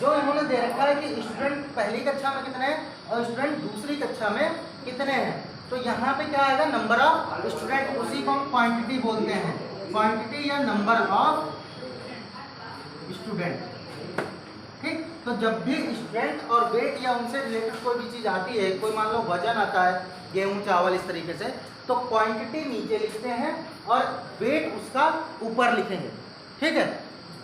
जो इन्होंने दे रखा है कि स्टूडेंट पहली कक्षा में कितने हैं और स्टूडेंट दूसरी कक्षा में कितने हैं, तो यहाँ पे क्या आएगा नंबर ऑफ स्टूडेंट, उसी को हम क्वांटिटी बोलते हैं, क्वांटिटी या नंबर ऑफ स्टूडेंट। ठीक, तो जब भी स्टूडेंट और वेट या उनसे रिलेटेड कोई भी चीज़ आती है, कोई मान लो वजन आता है गेहूं चावल इस तरीके से, तो क्वांटिटी नीचे लिखते हैं और वेट उसका ऊपर लिखेंगे। ठीक है,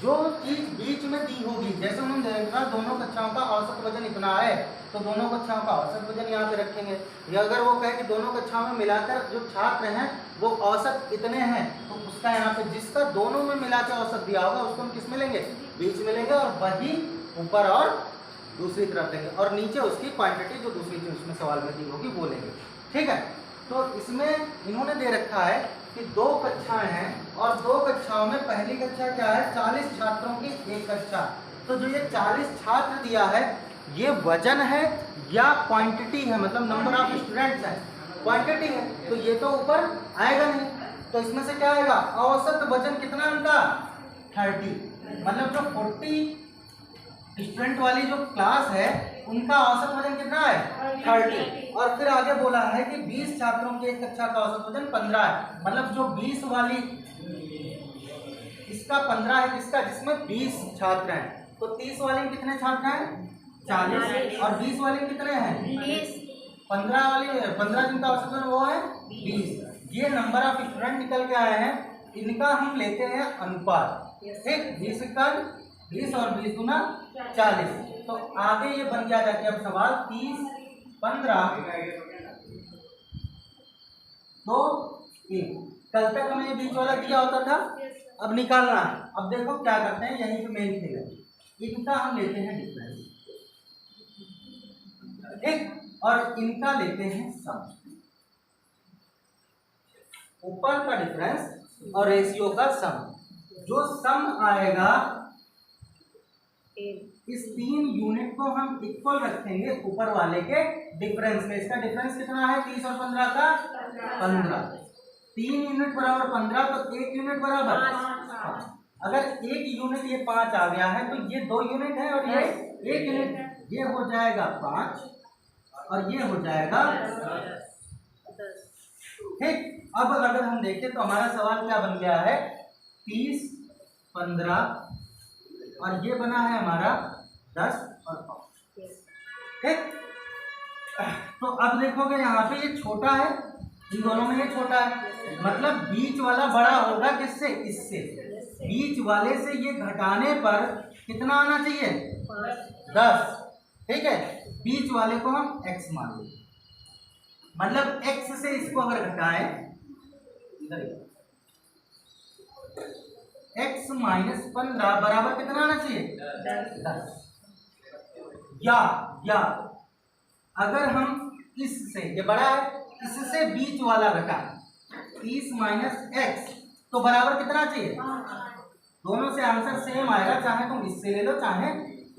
जो चीज़ बीच में दी होगी, जैसे उन्होंने देखा दोनों कक्षाओं का औसत वजन इतना है, तो दोनों कक्षाओं का औसत वजन यहाँ पे रखेंगे। या अगर वो कहे कि दोनों कक्षाओं में मिलाकर जो छात्र हैं वो औसत इतने हैं, तो उसका यहाँ पे जिसका दोनों में मिलाकर औसत दिया होगा उसको हम किस में लेंगे, बीच में लेंगे, और वही ऊपर और दूसरी तरफ लेंगे, और नीचे उसकी क्वांटिटी जो दूसरी चीज उसमें सवाल में दी होगी वो लेंगे। ठीक है, तो इसमें इन्होंने दे रखा है कि 2 कक्षाएं हैं और 2 कक्षाओं में पहली कक्षा क्या है 40 छात्रों की एक कक्षा, तो जो ये 40 छात्र दिया है ये वजन है या क्वांटिटी है, मतलब नंबर ऑफ स्टूडेंट्स है, क्वांटिटी है, तो ये तो ऊपर आएगा नहीं, तो इसमें से क्या आएगा औसत वजन कितना उनका 30, मतलब जो 40 स्टूडेंट वाली जो क्लास है उनका औसत वजन कितना है 30, और फिर आगे बोला है कि 20 छात्रों की एक कक्षा का औसत वजन 15 है, मतलब जो 20 वाली इसका 15 है, किसका जिसमें 20 छात्र हैं, तो 30 वाले में कितने छात्र हैं 40, और 20 वाले में कितने हैं 20, 15 वाली 15 जिनका औसत वजन वो है 20। ये नंबर ऑफ स्टूडेंट निकल के आए हैं, इनका हम लेते हैं अनुपात। ठीक, 20 का 20 और 20 गुना 40, तो आगे ये बन गया जाके अब सवाल 30 15 2 1। कल तक हमें ये बीच वाला दिया होता था, अब निकालना है। अब देखो क्या करते हैं, यहीं पे मेन फिगर इनका हम लेते हैं डिफरेंस, ठीक, और इनका लेते हैं सम, ऊपर का डिफरेंस और रेशियो का सम। जो सम आएगा इस 3 यूनिट को हम इक्वल रखेंगे ऊपर वाले के डिफरेंस में। इसका डिफरेंस कितना है 30 और 15 का 15, 3 यूनिट बराबर 15, तो 1 यूनिट बराबर 5। अगर 1 यूनिट ये 5 आ गया है तो ये 2 यूनिट है और ये 1 यूनिट, ये हो जाएगा 5 और ये हो जाएगा 10। ठीक, अब अगर हम देखें तो हमारा सवाल क्या बन गया है 30 15 और ये बना है हमारा 10 और 5। ठीक, तो अब देखोगे यहाँ पे ये छोटा है, इन दोनों में ये छोटा है, मतलब बीच वाला बड़ा होगा किससे, इससे। बीच वाले से ये घटाने पर कितना आना चाहिए 10। ठीक है, बीच वाले को हम x मान लें, मतलब x से इसको अगर घटाएं, x माइनस 15 बराबर कितना आना चाहिए 10। या अगर हम इससे, ये बड़ा है, इससे बीच वाला घटा 30 माइनस x, तो बराबर कितना चाहिए, दोनों से आंसर सेम आएगा, चाहे तुम इससे ले लो चाहे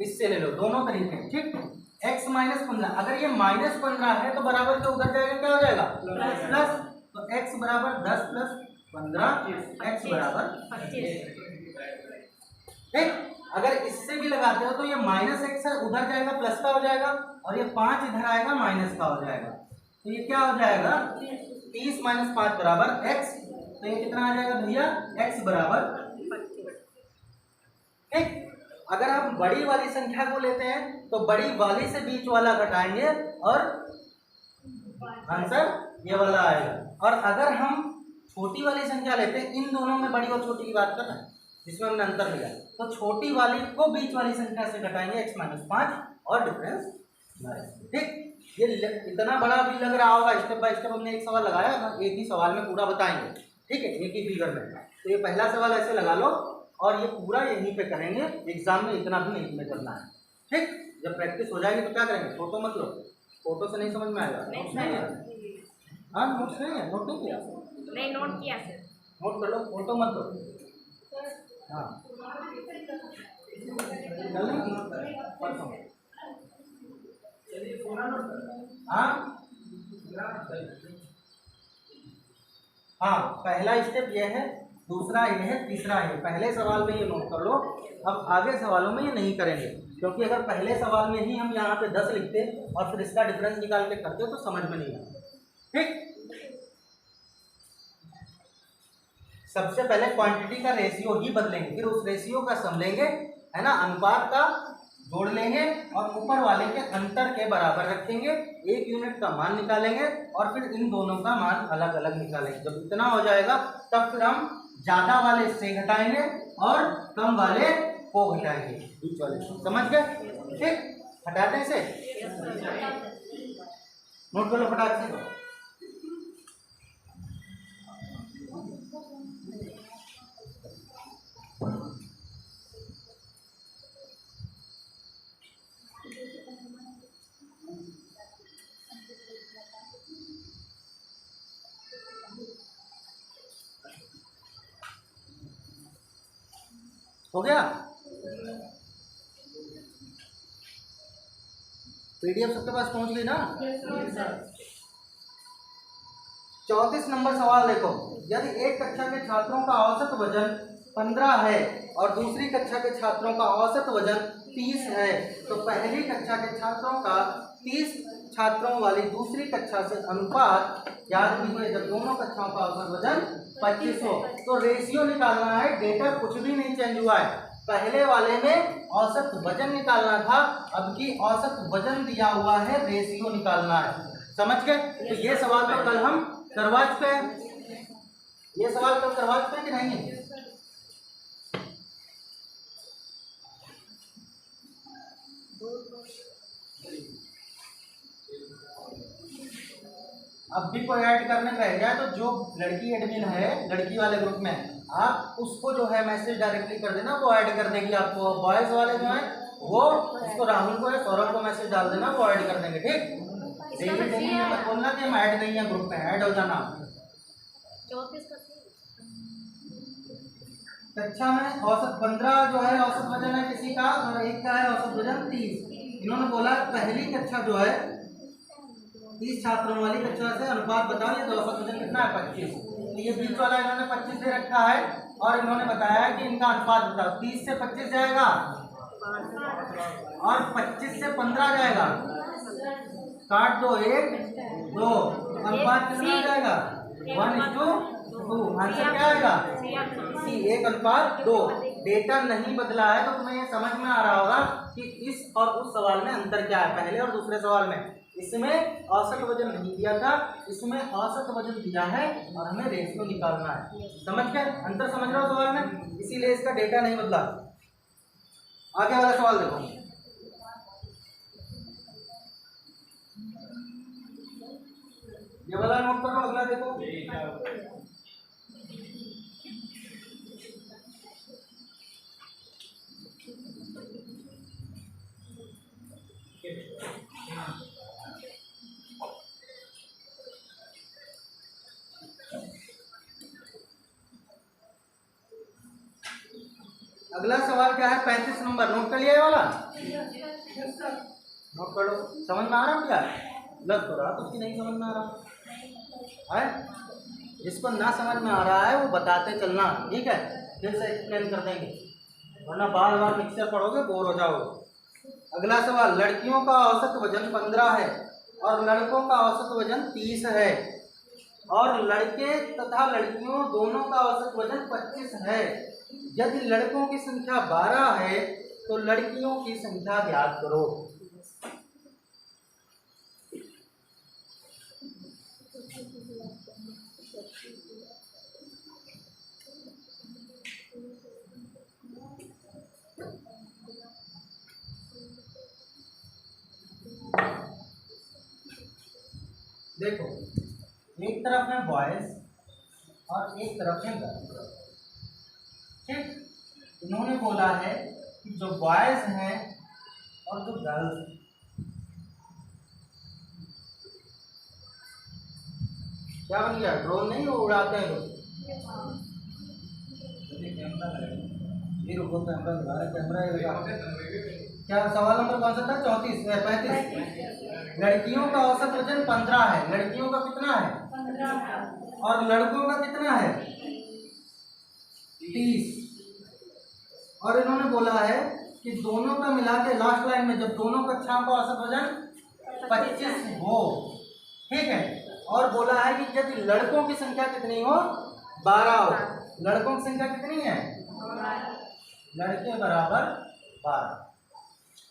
इससे ले लो, दोनों तरीके। ठीक, x माइनस 15, अगर ये माइनस 15 है तो बराबर तो उधर जाएगा क्या हो जाएगा प्लस, तो x बराबर 10 प्लस 15, x बराबर 25। ठीक, अगर इससे भी लगाते हो तो ये माइनस एक्स है, उधर जाएगा प्लस का हो जाएगा, और ये 5 इधर आएगा माइनस का हो जाएगा, तो ये क्या हो जाएगा 30 माइनस 5 बराबर x, तो ये कितना आ जाएगा भैया x बराबर 25। ठीक, अगर हम बड़ी वाली संख्या को लेते हैं तो बड़ी वाली से बीच वाला घटाएंगे और आंसर ये वाला आएगा, और अगर हम छोटी वाली संख्या लेते हैं, इन दोनों में बड़ी और छोटी की बात कर रहे हैं जिसमें हमने अंतर लिया, तो छोटी वाली को बीच वाली संख्या से घटाएंगे x माइनस 5 और डिफरेंस। ठीक, ये इतना बड़ा भी लग रहा होगा, स्टेप बाय स्टेप हमने एक सवाल लगाया, हम एक ही सवाल में पूरा बताएंगे। ठीक है, एक ही फिगर में, तो ये पहला सवाल ऐसे लगा लो और ये पूरा यहीं पे करेंगे, एग्जाम में इतना भी नहीं में करना है। ठीक, जब प्रैक्टिस हो जाएगी तो क्या करेंगे, फोटो मत लो, फोटो से नहीं समझ में आएगा, नोट्स नहीं है, हाँ नोट्स नहीं है, नोट नहीं किया, नहीं नोट किया सर, नोट कर लो, फोटो मत लो। हाँ हाँ, पहला स्टेप यह है दूसरा ये है, तीसरा ये। पहले सवाल में ये नोट कर लो, अब आगे सवालों में ये नहीं करेंगे, क्योंकि अगर पहले सवाल में ही हम यहाँ पे 10 लिखते और फिर इसका डिफरेंस निकाल के करते तो समझ में नहीं आता। ठीक, सबसे पहले क्वांटिटी का रेशियो ही बदलेंगे, फिर उस रेशियो का सम लेंगे, है ना, अनुपात का जोड़ लेंगे और ऊपर वाले के अंतर के बराबर रखेंगे, एक यूनिट का मान निकालेंगे और फिर इन दोनों का मान अलग अलग निकालेंगे। जब इतना हो जाएगा तब फिर हम ज्यादा वाले से घटाएंगे और कम वाले को घटाएंगे, बीच वाले। समझ गए? ठीक, हटाते हैं इसे, नोट कर लो फटाक से। हो गया? पीडीएफ सबके पास पहुंच गई ना? 34 नंबर सवाल देखो, यदि एक कक्षा के छात्रों का औसत वजन 15 है और दूसरी कक्षा के छात्रों का औसत वजन 30 है, तो पहली कक्षा के छात्रों का 30 छात्रों वाली दूसरी कक्षा से अनुपात याद कीजिए, जब दोनों कक्षाओं का औसत वजन 25 हो। तो रेशियो निकालना है, डेटा कुछ भी नहीं चेंज हुआ है। पहले वाले में औसत वजन निकालना था, अब की औसत वजन दिया हुआ है, रेशियो निकालना है। समझ गए? तो ये सवाल तो कल हम करवा चुके हैं, ये सवाल कल करवा चुके हैं कि नहीं? अब भी कोई ऐड करने रह गया तो जो लड़की एडमिन है लड़की वाले ग्रुप में, आप उसको जो है मैसेज डायरेक्टली कर देना, वो ऐड कर देगी आपको। बॉयज वाले जो है वो उसको राहुल को या सौरभ को मैसेज डाल देना, वो ऐड कर देंगे। ठीक, डेली मत बोलना कि हम ऐड नहीं है ग्रुप में, ऐड हो जाना। कक्षा में औसत 15 जो है औसत वजन है किसी का, और एक का है औसत वजन 30। इन्होंने बोला पहली कक्षा जो है 30 छात्रों वाली कक्षा से अनुपात बताओ, ये तो औसत वजन कितना है? 25। तो ये बीच वाला इन्होंने 25 दे रखा है और इन्होंने बताया कि इनका अनुपात बताओ। 30 से 25 जाएगा और 25 से 15 जाएगा, काट दो, 1 2, अनुपात कितना जाएगा? 1:2। आंसर क्या आएगा? सी, 1:2। डेटा नहीं बदला है तो तुम्हें ये समझ में आ रहा होगा कि इस और उस सवाल में अंतर क्या है, पहले और दूसरे सवाल में। इसमें औसत वजन नहीं दिया था, इसमें औसत वजन दिया है और हमें रेशियो निकालना है। समझ गए? अंतर समझ रहे हो सवाल में? इसीलिए इसका डेटा नहीं बदला। आगे वाला सवाल देखो, ये वाला नोट करो, अगला देखो। अगला सवाल क्या है? 35 नंबर। नोट कर लिया ये वाला? नोट कर लो। समझ में आ रहा क्या? लग तो रहा तो उसकी नहीं समझ में आ रहा है। जिसको ना समझ में आ रहा है वो बताते चलना, ठीक है? फिर से एक्सप्लेन कर देंगे, वरना बार बार मिक्सचर पढ़ोगे बोर हो जाओगे। अगला सवाल, लड़कियों का औसत वजन 15 है और लड़कों का औसत वजन 30 है और लड़के तथा लड़कियों दोनों का औसत वजन 25 है। यदि लड़कों की संख्या 12 है तो लड़कियों की संख्या ज्ञात करो। देखो, एक तरफ है बॉयज और एक तरफ है गर्ल्स। ठीक, इन्होंने बोला है कि जो बॉयज हैं और जो गर्ल्स, क्या बन गया? ड्रोन नहीं उड़ाते हैं लोग। क्या सवाल नंबर कौन सा था? 35। लड़कियों का औसत वजन 15 है। लड़कियों का कितना है? 15 और लड़कों का कितना है? 30 और इन्होंने बोला है कि दोनों का मिला के लास्ट लाइन में जब दोनों कक्षाओं का औसत वजन 25 हो, ठीक है, और बोला है कि यदि लड़कों की संख्या कितनी हो 12 हो, लड़कों की संख्या कितनी है लड़के बराबर 12,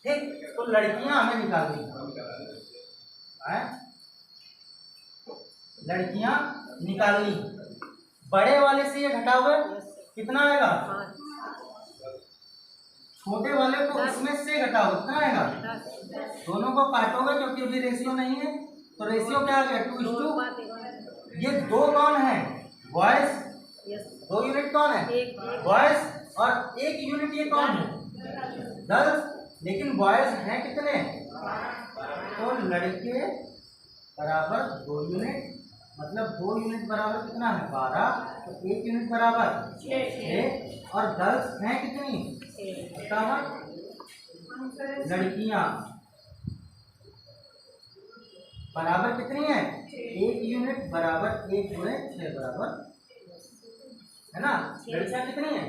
ठीक, तो लड़कियां हमें निकालनी है, लड़कियां निकालनी, बड़े वाले से ये घटाओगे कितना आएगा, छोटे वाले को इसमें से घटाओ कितना आएगा, दोनों को काटोगे क्योंकि अभी रेशियो नहीं है, तो रेशियो क्या आ गया 2:2। ये दो कौन है बॉयज, 2 यूनिट कौन है बॉयज और 1 यूनिट ये कौन है गर्ल्स, लेकिन बॉयज हैं कितने, तो लड़के बराबर 2 यूनिट, मतलब 2 यूनिट बराबर कितना है 12, तो 1 यूनिट बराबर 6 और गर्ल्स हैं कितनी लड़कियां बराबर कितनी है 1 यूनिट बराबर 1 गुणे 6 बराबर है ना, लड़कियां कितनी है।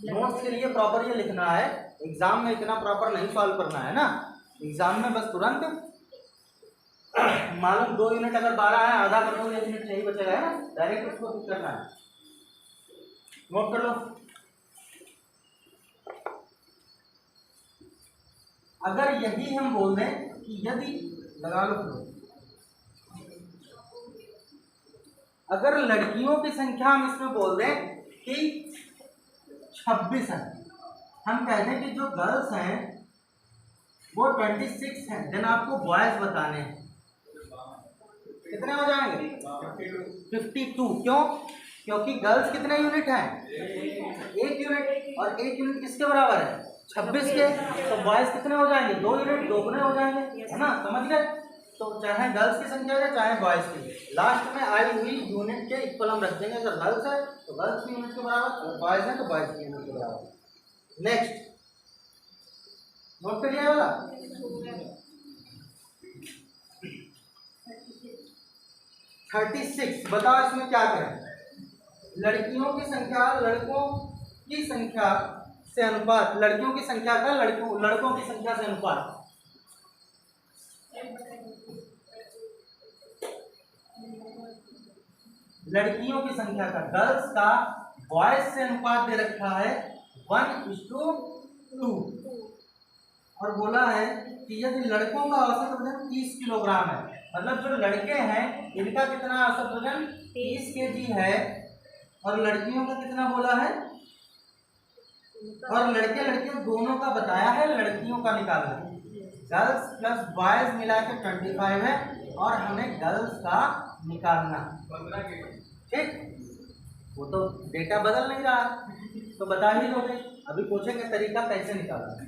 नोट्स के लिए प्रॉपर ये लिखना है, एग्जाम में इतना प्रॉपर नहीं सॉल्व करना है ना, एग्जाम में बस तुरंत मालूम 2 यूनिट अगर 12 है आधा कर लो 1 यूनिट नहीं बचेगा है ना, डायरेक्ट उसको फिक्स करना है, नोट कर लो। अगर यही हम बोल दें कि यदि लगा लो, अगर लड़कियों की संख्या हम इसमें बोल दें कि 26 है, हम कहते हैं कि जो गर्ल्स हैं वो 26 हैं, देन आपको बॉयज बताने हैं कितने हो जाएंगे 52, क्यों, क्योंकि गर्ल्स कितने यूनिट हैं 1 यूनिट और 1 यूनिट किसके बराबर है 26 के, तो बॉयज कितने हो जाएंगे 2 यूनिट, 2 गुने हो जाएंगे है ना, समझ गए। तो चाहे गर्ल्स की संख्या है चाहे बॉयज की, लास्ट में आई हुई यूनिट के इक्वल हम रख देंगे, अगर गर्ल्स है तो गर्ल्स की यूनिट के बराबर, अगर बॉयज है तो बॉयज की यूनिट के बराबर। नेक्स्ट नोट कर लिया वाला 36, बताओ इसमें क्या करें, लड़कियों की संख्या लड़कों की संख्या से अनुपात, लड़कियों की संख्या का लड़कों की संख्या से अनुपात, लड़कियों की संख्या का गर्ल्स का बॉयज से अनुपात दे रखा है 1:2 और बोला है कि यदि लड़कों का औसत वजन 30 किलोग्राम है, मतलब जो लड़के हैं इनका कितना औसत वजन 30 केजी है और लड़कियों का कितना बोला है, और लड़के लड़कियों दोनों का बताया है, लड़कियों का निकालना है, गर्ल्स प्लस बॉयज मिला के 25 है और हमें गर्ल्स का निकालना, ठीक, वो तो डेटा बदल नहीं रहा तो बता ही दोगे, अभी पूछेंगे तरीका कैसे निकालना।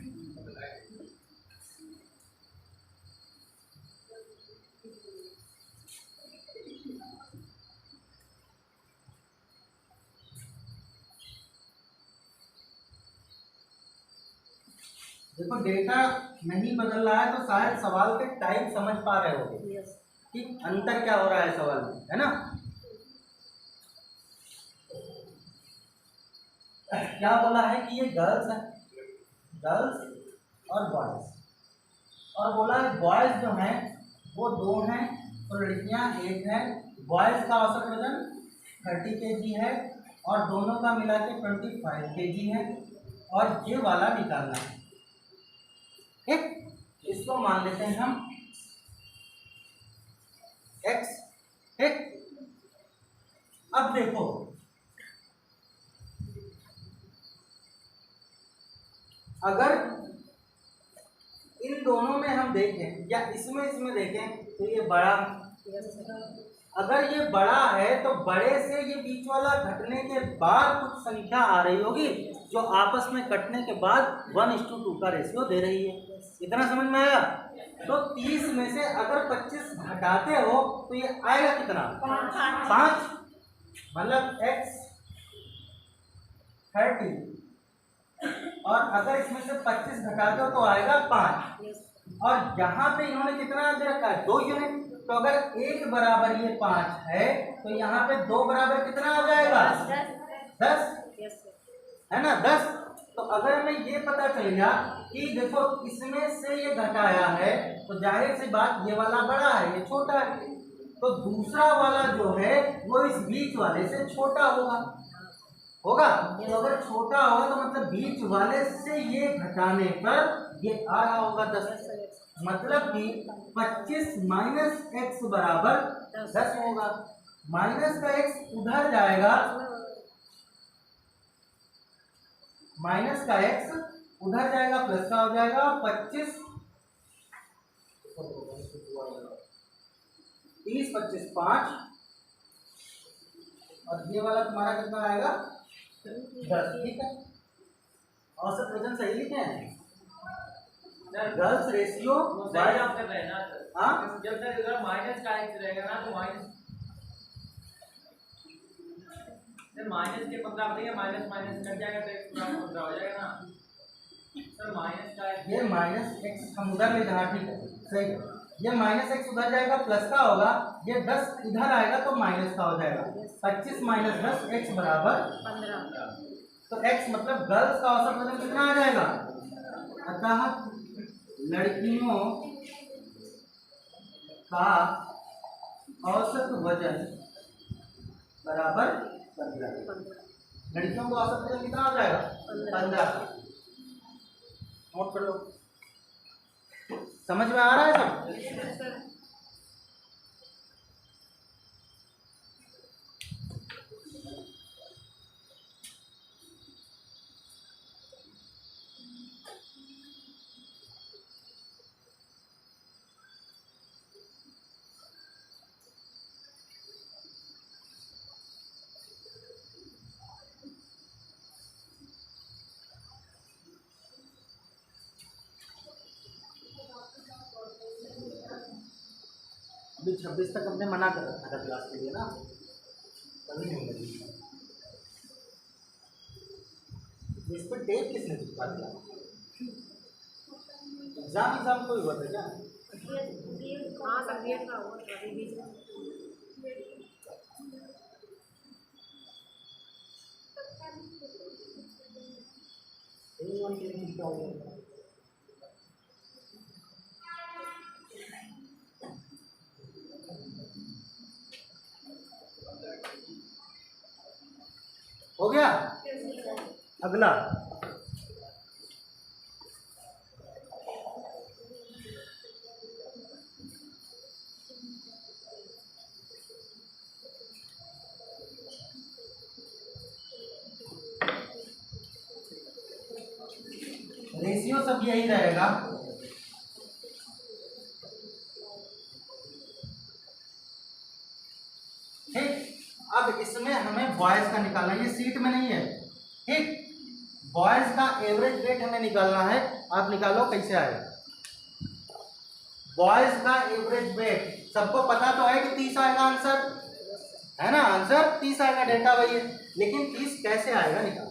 देखो डेटा नहीं बदल रहा है तो शायद सवाल के टाइप समझ पा रहे हो कि अंतर क्या हो रहा है सवाल में, है ना। क्या बोला है कि ये गर्ल्स है, गर्ल्स और बॉयज, और बोला है बॉयज जो हैं वो 2 हैं और लड़कियां 1 है, बॉयज का औसत वजन 30 केजी है और दोनों का मिला के 25 केजी है और ये वाला निकालना है, ठीक, इसको मान लेते हैं हम x, ठीक। अब देखो अगर इन दोनों में हम देखें या इसमें देखें तो ये बड़ा, अगर ये बड़ा है तो बड़े से ये बीच वाला घटने के बाद कुछ संख्या आ रही होगी जो आपस में कटने के बाद 1:2 का रेशियो दे रही है, इतना समझ में आया। तो 30 में से अगर 25 घटाते हो तो ये आएगा कितना 5, मतलब x 30 और अगर इसमें से 25 घटाते हो तो आएगा 5 और यहाँ पे इन्होंने कितना दे रखा है 2 यूनिट, तो अगर 1 बराबर ये 5 है तो यहाँ पे 2 बराबर कितना आ जाएगा 10, है ना 10। तो अगर हमें ये पता चल गया कि देखो इसमें से ये घटाया है तो जाहिर सी बात ये वाला बड़ा है ये छोटा है, तो दूसरा वाला जो है वो इस बीच वाले से छोटा होगा। तो अगर छोटा होगा तो मतलब बीच वाले से ये घटाने पर ये आ रहा होगा 10, मतलब कि 25 माइनस एक्स बराबर 10 होगा। माइनस का एक्स उधर जाएगा, माइनस का एक्स उधर जाएगा प्लस का हो जाएगा, 25 30 25 5 और ये वाला तुम्हारा कितना आएगा 10। ठीक है, औसत वजन सही लिखे हैं गर्ल्स रेशियो सही आप कर रहे हैं ना सर। हाँ जब तक अगर माइनस का एक्स रहेगा ना तो माइनस के 15 बताइए, माइनस माइनस कट जाएगा तो एक्स बराबर 15 हो जाएगा ना सर। माइनस का ये माइनस एक्स हम उधर ले जाना, ठीक है सही है, ये माइनस एक्स उधर जाएगा प्लस का होगा, ये 10 इधर आएगा तो माइनस का हो जाएगा। 25 माइनस 10 एक्स बराबर 15। तो एक्स मतलब गर्ल्स का औसत वजन कितना आ जाएगा। अतः लड़कियों का औसत वजन बराबर 15। लड़कियों का औसत वजन कितना हो जाएगा 15। नोट कर लो, समझ में आ रहा है सब। अभी 26 तक हमने मना कर रखा था क्लास के लिए ना, कभी नहीं लगी। इस पर टेप किसने चिपका दिया। एग्जाम कोई हुआ था क्या। हाँ सर बीएड का हुआ था अभी बीच में। हो गया अगला। रेशियो सब यही रहेगा। ठीक, अब इसमें हमें बॉयज का निकालना है, ये सीट में नहीं है। ठीक, बॉयज का एवरेज वेट हमें निकालना है। आप निकालो कैसे आएगा बॉयज का एवरेज वेट। सबको पता तो है कि 30 आएगा आंसर, है ना। आंसर 30 आएगा, डेटा वही है, लेकिन 30 कैसे आएगा निकालो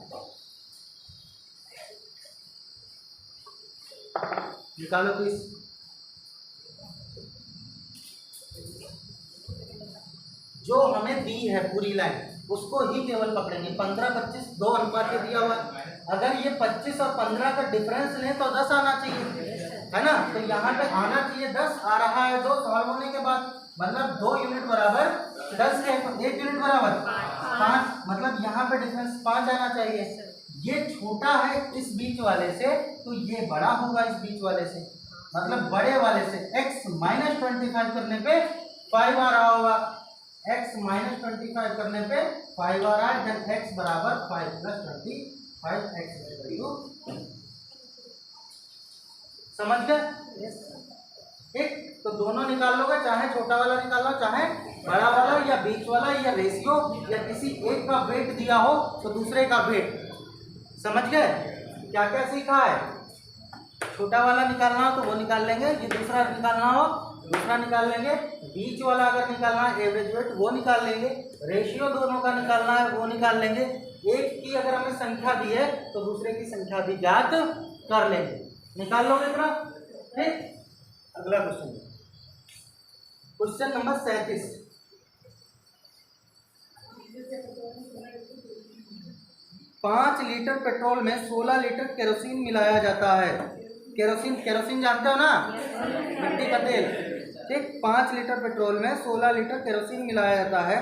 30। जो हमें दी है पूरी लाइन उसको ही केवल पकड़ेंगे। 15 25 2 अनुपात के दिया हुआ है। अगर ये 25 और 15 का डिफरेंस लें तो 10 आना चाहिए, है ना। तो यहाँ पे आना चाहिए 10, आ रहा है 2 सॉल्व होने के बाद, मतलब 2 यूनिट बराबर 10 है तो 1 यूनिट बराबर 5, मतलब यहाँ पे डिफरेंस 5 आना चाहिए। ये छोटा है इस बीच वाले से तो ये बड़ा होगा इस बीच वाले से, मतलब बड़े वाले से x माइनस 25 करने पे 5 आ रहा होगा। x माइनस 25 करने पे 5 आ रहा है, जब x बराबर 5 प्लस 25 x। समझ गए। ठीक, तो दोनों निकाल लोगे, चाहे छोटा वाला निकालना चाहे बड़ा वाला, या बीच वाला, या रेशियो, या किसी एक का वेट दिया हो तो दूसरे का वेट। समझ गए क्या क्या सीखा है। छोटा वाला निकालना हो तो वो निकाल लेंगे, ये दूसरा निकालना हो दूसरा निकाल लेंगे, बीच वाला अगर निकालना है एवरेज वेट वो निकाल लेंगे, रेशियो दोनों का निकालना है वो निकाल लेंगे। एक की अगर हमें संख्या दी है तो दूसरे की संख्या भी ज्ञात कर लेंगे। निकाल लोगे इतना। ठीक, अगला question, question number 37। 5 litre petrol में 16 लीटर केरोसिन मिलाया जाता है। केरोसिन, केरोसिन जानते हो ना, मिट्टी का तेल। ठीक, 5 लीटर पेट्रोल में 16 लीटर केरोसिन मिलाया जाता है।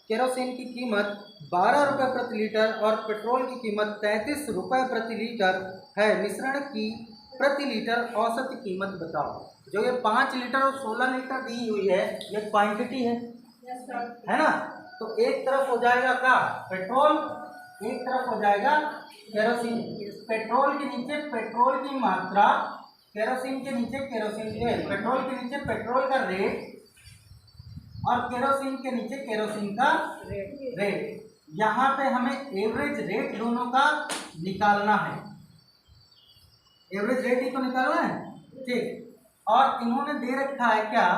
केरोसिन की कीमत 12 रुपये प्रति लीटर और पेट्रोल की कीमत 33 रुपये प्रति लीटर है। मिश्रण की प्रति लीटर औसत कीमत बताओ। जो ये 5 लीटर और 16 लीटर दी हुई है, ये क्वांटिटी है ना। तो एक तरफ हो जाएगा क्या, पेट्रोल, एक तरफ हो जाएगा केरोसिन। पेट्रोल के नीचे पेट्रोल की मात्रा, केरोसिन के नीचे केरोसिन के, पेट्रोल के नीचे पेट्रोल का रेट और केरोसिन के नीचे केरोसिन का रेट। यहाँ पे हमें एवरेज रेट दोनों का निकालना है। एवरेज रेट ही तो निकालना है। ठीक, और इन्होंने दे रखा है क्या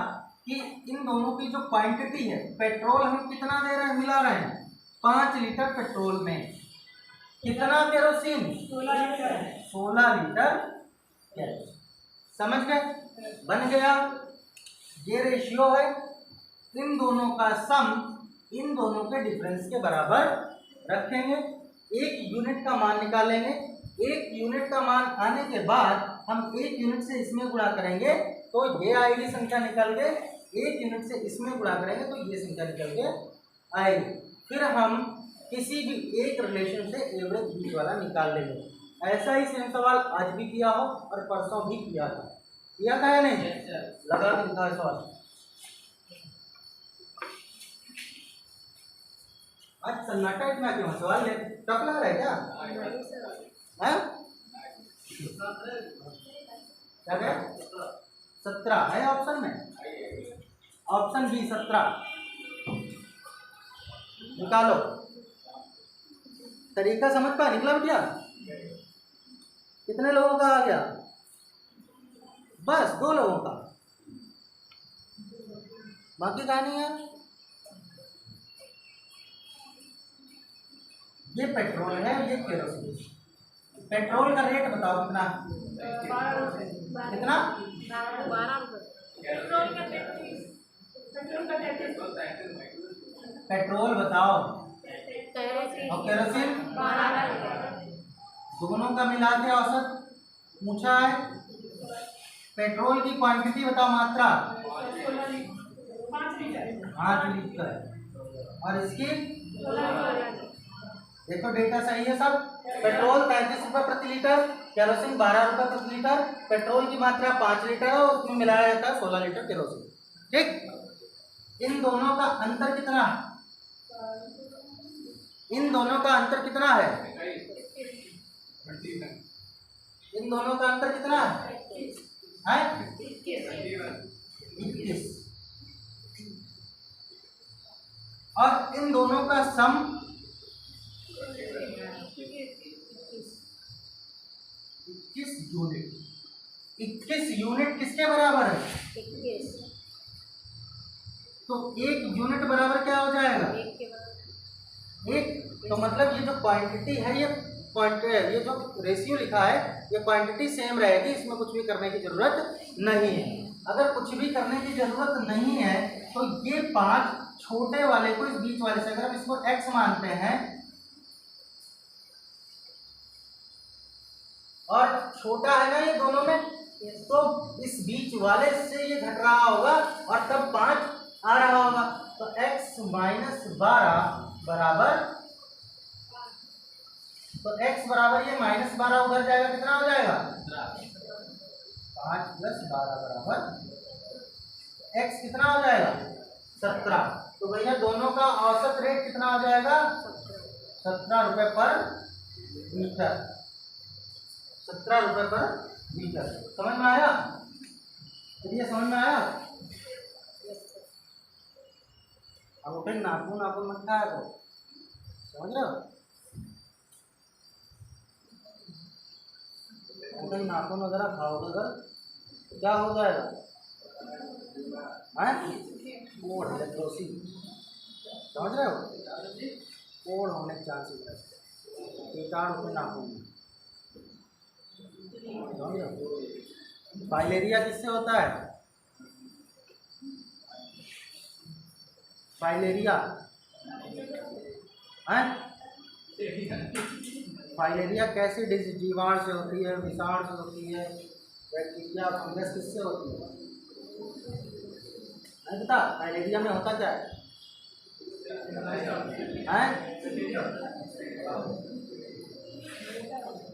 कि इन दोनों की जो क्वांटिटी है, पेट्रोल हम कितना दे रहे हैं, मिला रहे हैं 5 लीटर पेट्रोल में कितना केरोसिन, 16 लीटर केरोसिन। समझ गए, बन गया। ये रेशियो है। इन दोनों का सम इन दोनों के डिफरेंस के बराबर रखेंगे। एक यूनिट का मान निकालेंगे। एक यूनिट का मान आने के बाद हम एक यूनिट से इसमें गुणा करेंगे तो ये आएगी संख्या निकल के। एक यूनिट से इसमें गुणा करेंगे तो ये संख्या निकल के आएगी। फिर हम किसी भी एक रिलेशन से एवरेज बीच वाला निकाल लेंगे। ऐसा ही सेम सवाल आज भी किया हो और परसों भी किया था। किया था या नहीं? लगा के दिखा सवाल। आज सन्नाटा इतना क्यों, सवाल टफ लग रहा है क्या? है क्या क्या 17 है ऑप्शन में, ऑप्शन बी 17 निकालो। तरीका समझ पा, निकला क्या? कितने लोगों का आ गया? बस 2 लोगों का, बाकी का नहीं है। ये पेट्रोल है, ये केरोसिन। पेट्रोल का रेट बताओ कितना, कितना? 12 रुपये। पेट्रोल बताओ केरोसिन और केरोसिन 12 रुपये। दोनों का मिला के औसत पूछा है। पेट्रोल की क्वांटिटी बताओ, मात्रा 5 लीटर और इसकी देखो डेटा सही है सब। पेट्रोल 35 रुपये प्रति लीटर, केरोसिन 12 रुपये प्रति लीटर। पेट्रोल की मात्रा 5 लीटर है और उसमें मिलाया जाता है 16 लीटर केरोसिन। ठीक, इन दोनों का अंतर कितना है? इन दोनों का अंतर कितना है? इन दोनों का अंतर कितना है? 21। और इन दोनों का सम 21 यूनिट। 21 यूनिट किसके बराबर है? 21। तो एक यूनिट बराबर क्या हो जाएगा? एक। तो मतलब ये जो क्वांटिटी है, ये जो रेशियो लिखा है, ये क्वांटिटी सेम रहेगी। इसमें कुछ भी करने की जरूरत नहीं है। अगर कुछ भी करने की जरूरत नहीं है तो ये 5 छोटे वाले को इस बीच वाले से, अगर हम इसको x मानते हैं और छोटा है ना ये दोनों में, तो इस बीच वाले से ये घट रहा होगा और तब 5 आ रहा होगा। तो x माइनस 12 बराबर, तो x बराबर ये माइनस 12 उधर जाएगा, कितना हो जाएगा? 5 प्लस 12 बराबर x कितना हो जाएगा? 17। तो भैया दोनों का औसत रेट कितना हो जाएगा? 17 रुपये पर लीटर। 17 रुपये पर लीटर। समझ में आया? ये समझ में आया? अब उठे नाखून नाखून मत खाया तो, समझ रहे हो? उठे नाखून वगैरह खाओगे तो क्या हो जाएगा? कोड इलेक्ट्रोसिन, समझ रहे हो? कोड होने के चांसेस है, कीटाणु के नाखून में। समझ रहे हो? फाइलेरिया किससे होता है? फाइलेरिया है फाइलेरिया कैसी डिजीज जीवाणु से होती है, विषाणु से होती है, बैक्टीरिया फंगस किससे होती है? नहीं पता फाइलेरिया में होता क्या है?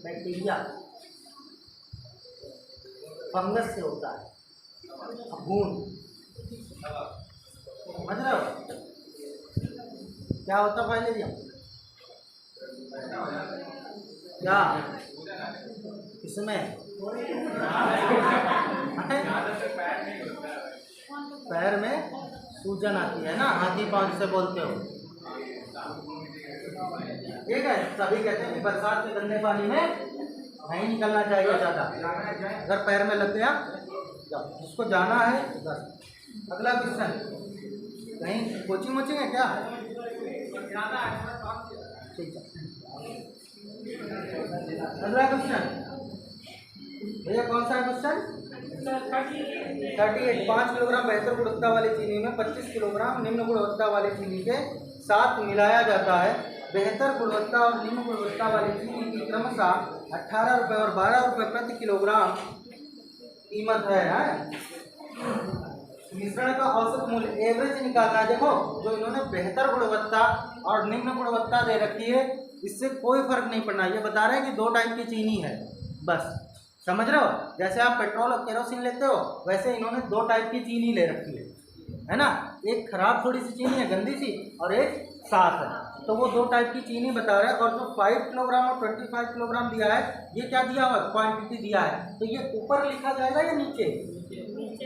बैक्टीरिया फंगस से होता है, घून, समझ रहे हो क्या होता है फाइलेरिया? क्या किसमें? पैर में सूजन आती है ना, हाथी पांव से बोलते हो, ठीक है। सभी कहते हैं कि बरसात के गंदे पानी में नहीं निकलना चाहिए ज़्यादा, अगर पैर में लग गया जिसको जाना है बस। अगला क्वेश्चन, कहीं कोचिंग वोचिंग है क्या? ठीक है। अगला क्वेश्चन भैया कौन सा है क्वेश्चन? 38। 5 किलोग्राम बेहतर गुणवत्ता वाली चीनी में 25 किलोग्राम निम्न गुणवत्ता वाली चीनी के साथ मिलाया जाता है। बेहतर गुणवत्ता और निम्न गुणवत्ता वाली चीनी की क्रमशः 18 रुपये और 12 रुपये प्रति किलोग्राम कीमत है। मिश्रण का औसत मूल्य एवरेज निकालना है। देखो जो इन्होंने बेहतर गुणवत्ता और निम्न गुणवत्ता दे रखी है, इससे कोई फर्क नहीं पड़ना। ये बता रहे हैं कि 2 टाइप की चीनी है, बस समझ रहे हो। जैसे आप पेट्रोल और केरोसिन लेते हो, वैसे इन्होंने 2 टाइप की चीनी ले रखी है ना। एक खराब थोड़ी सी चीनी है, गंदी सी, और एक साफ है। तो वो 2 टाइप की चीनी बता रहे हैं। और जो 5 किलोग्राम और 25 किलोग्राम दिया है, ये क्या दिया हुआ है? क्वांटिटी दिया है। तो ये ऊपर लिखा जाएगा या नीचे?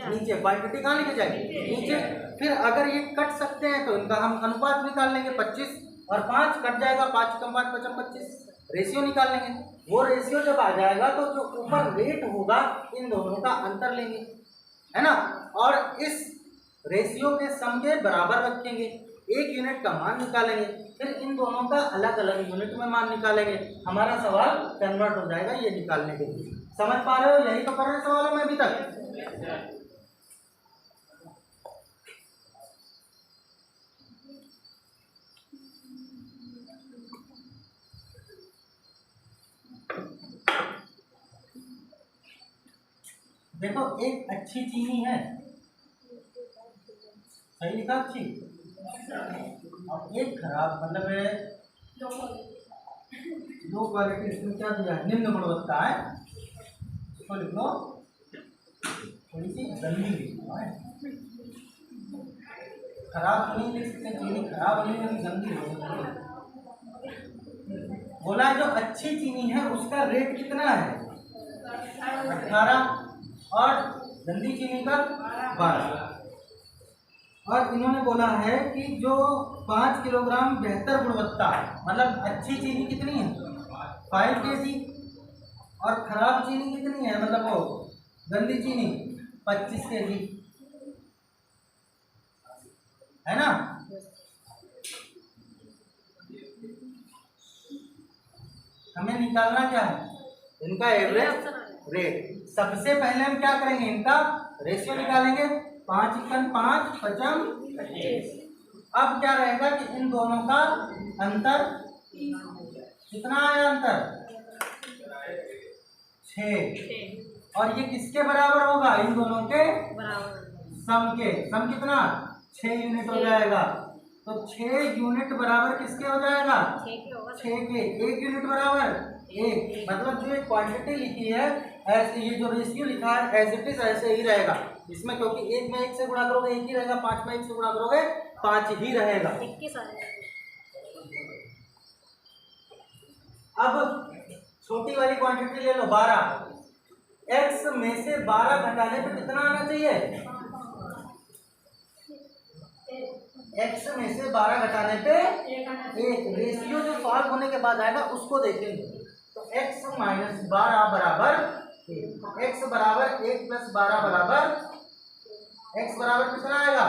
नीचे। क्वांटिटी कहाँ लिखी जाएगी? नीचे। फिर अगर ये कट सकते हैं तो इनका हम अनुपात निकाल लेंगे, 25 और 5 कट जाएगा, 5 कम 5 5 25, रेशियो निकाल लेंगे। वो रेशियो जब आ जाएगा तो जो ऊपर रेट होगा इन दोनों का अंतर लेंगे, है ना। और इस रेशियो के सम के बराबर रखेंगे, 1 यूनिट का मान निकालेंगे, फिर इन दोनों का अलग अलग यूनिट में मान निकालेंगे। हमारा सवाल कन्वर्ट हो जाएगा ये निकालने के लिए। समझ पा रहे हो? यही तो कर रहे हैं सवालों में अभी तक। देखो एक अच्छी चीनी है, सही लिखा अच्छी, और एक खराब मतलब है लो क्वालिटी। इसमें क्या दिया है? निम्न गुणवत्ता है। इसको लिख लो थोड़ी सी गंदी लिख लो है। खराब तो नहीं लिख सकते, चीनी खराब नहीं लेकिन गंदी हो। बोला जो अच्छी चीनी है उसका रेट कितना है? 18 और गंदी चीनी का 12। और इन्होंने बोला है कि जो 5 किलोग्राम बेहतर गुणवत्ता, मतलब अच्छी चीनी कितनी है? 5 kg, और खराब चीनी कितनी है, मतलब वो गंदी चीनी 25 kg, है ना। हमें निकालना क्या है? इनका एवरेज रेट। सबसे पहले हम क्या करेंगे? इनका रेशियो निकालेंगे। 5 × 5 = 25। अब क्या रहेगा कि इन दोनों का अंतर कितना आया? अंतर 6। और ये किसके बराबर होगा? इन दोनों के सम के। सम कितना? 6 यूनिट हो जाएगा। तो 6 यूनिट बराबर किसके हो जाएगा? 6 के। 1 यूनिट बराबर 1। मतलब जो ये क्वांटिटी लिखी है, ऐसे ये जो रेशियो लिखा है एज इट इज ऐसे ही रहेगा इसमें, क्योंकि 1 में 1 से गुणा करोगे 1 ही रहेगा, 5 में 1 से गुणा करोगे 5 ही रहेगा। अब छोटी वाली क्वांटिटी ले लो 12। x में से 12 घटाने पे कितना आना चाहिए? x में से 12 घटाने पे 1। रेशियो जो सॉल्व होने के बाद आएगा उसको देखेंगे। तो x - 12 बराबर 1। x बराबर 1 + 12 बराबर x बराबर कितना आएगा?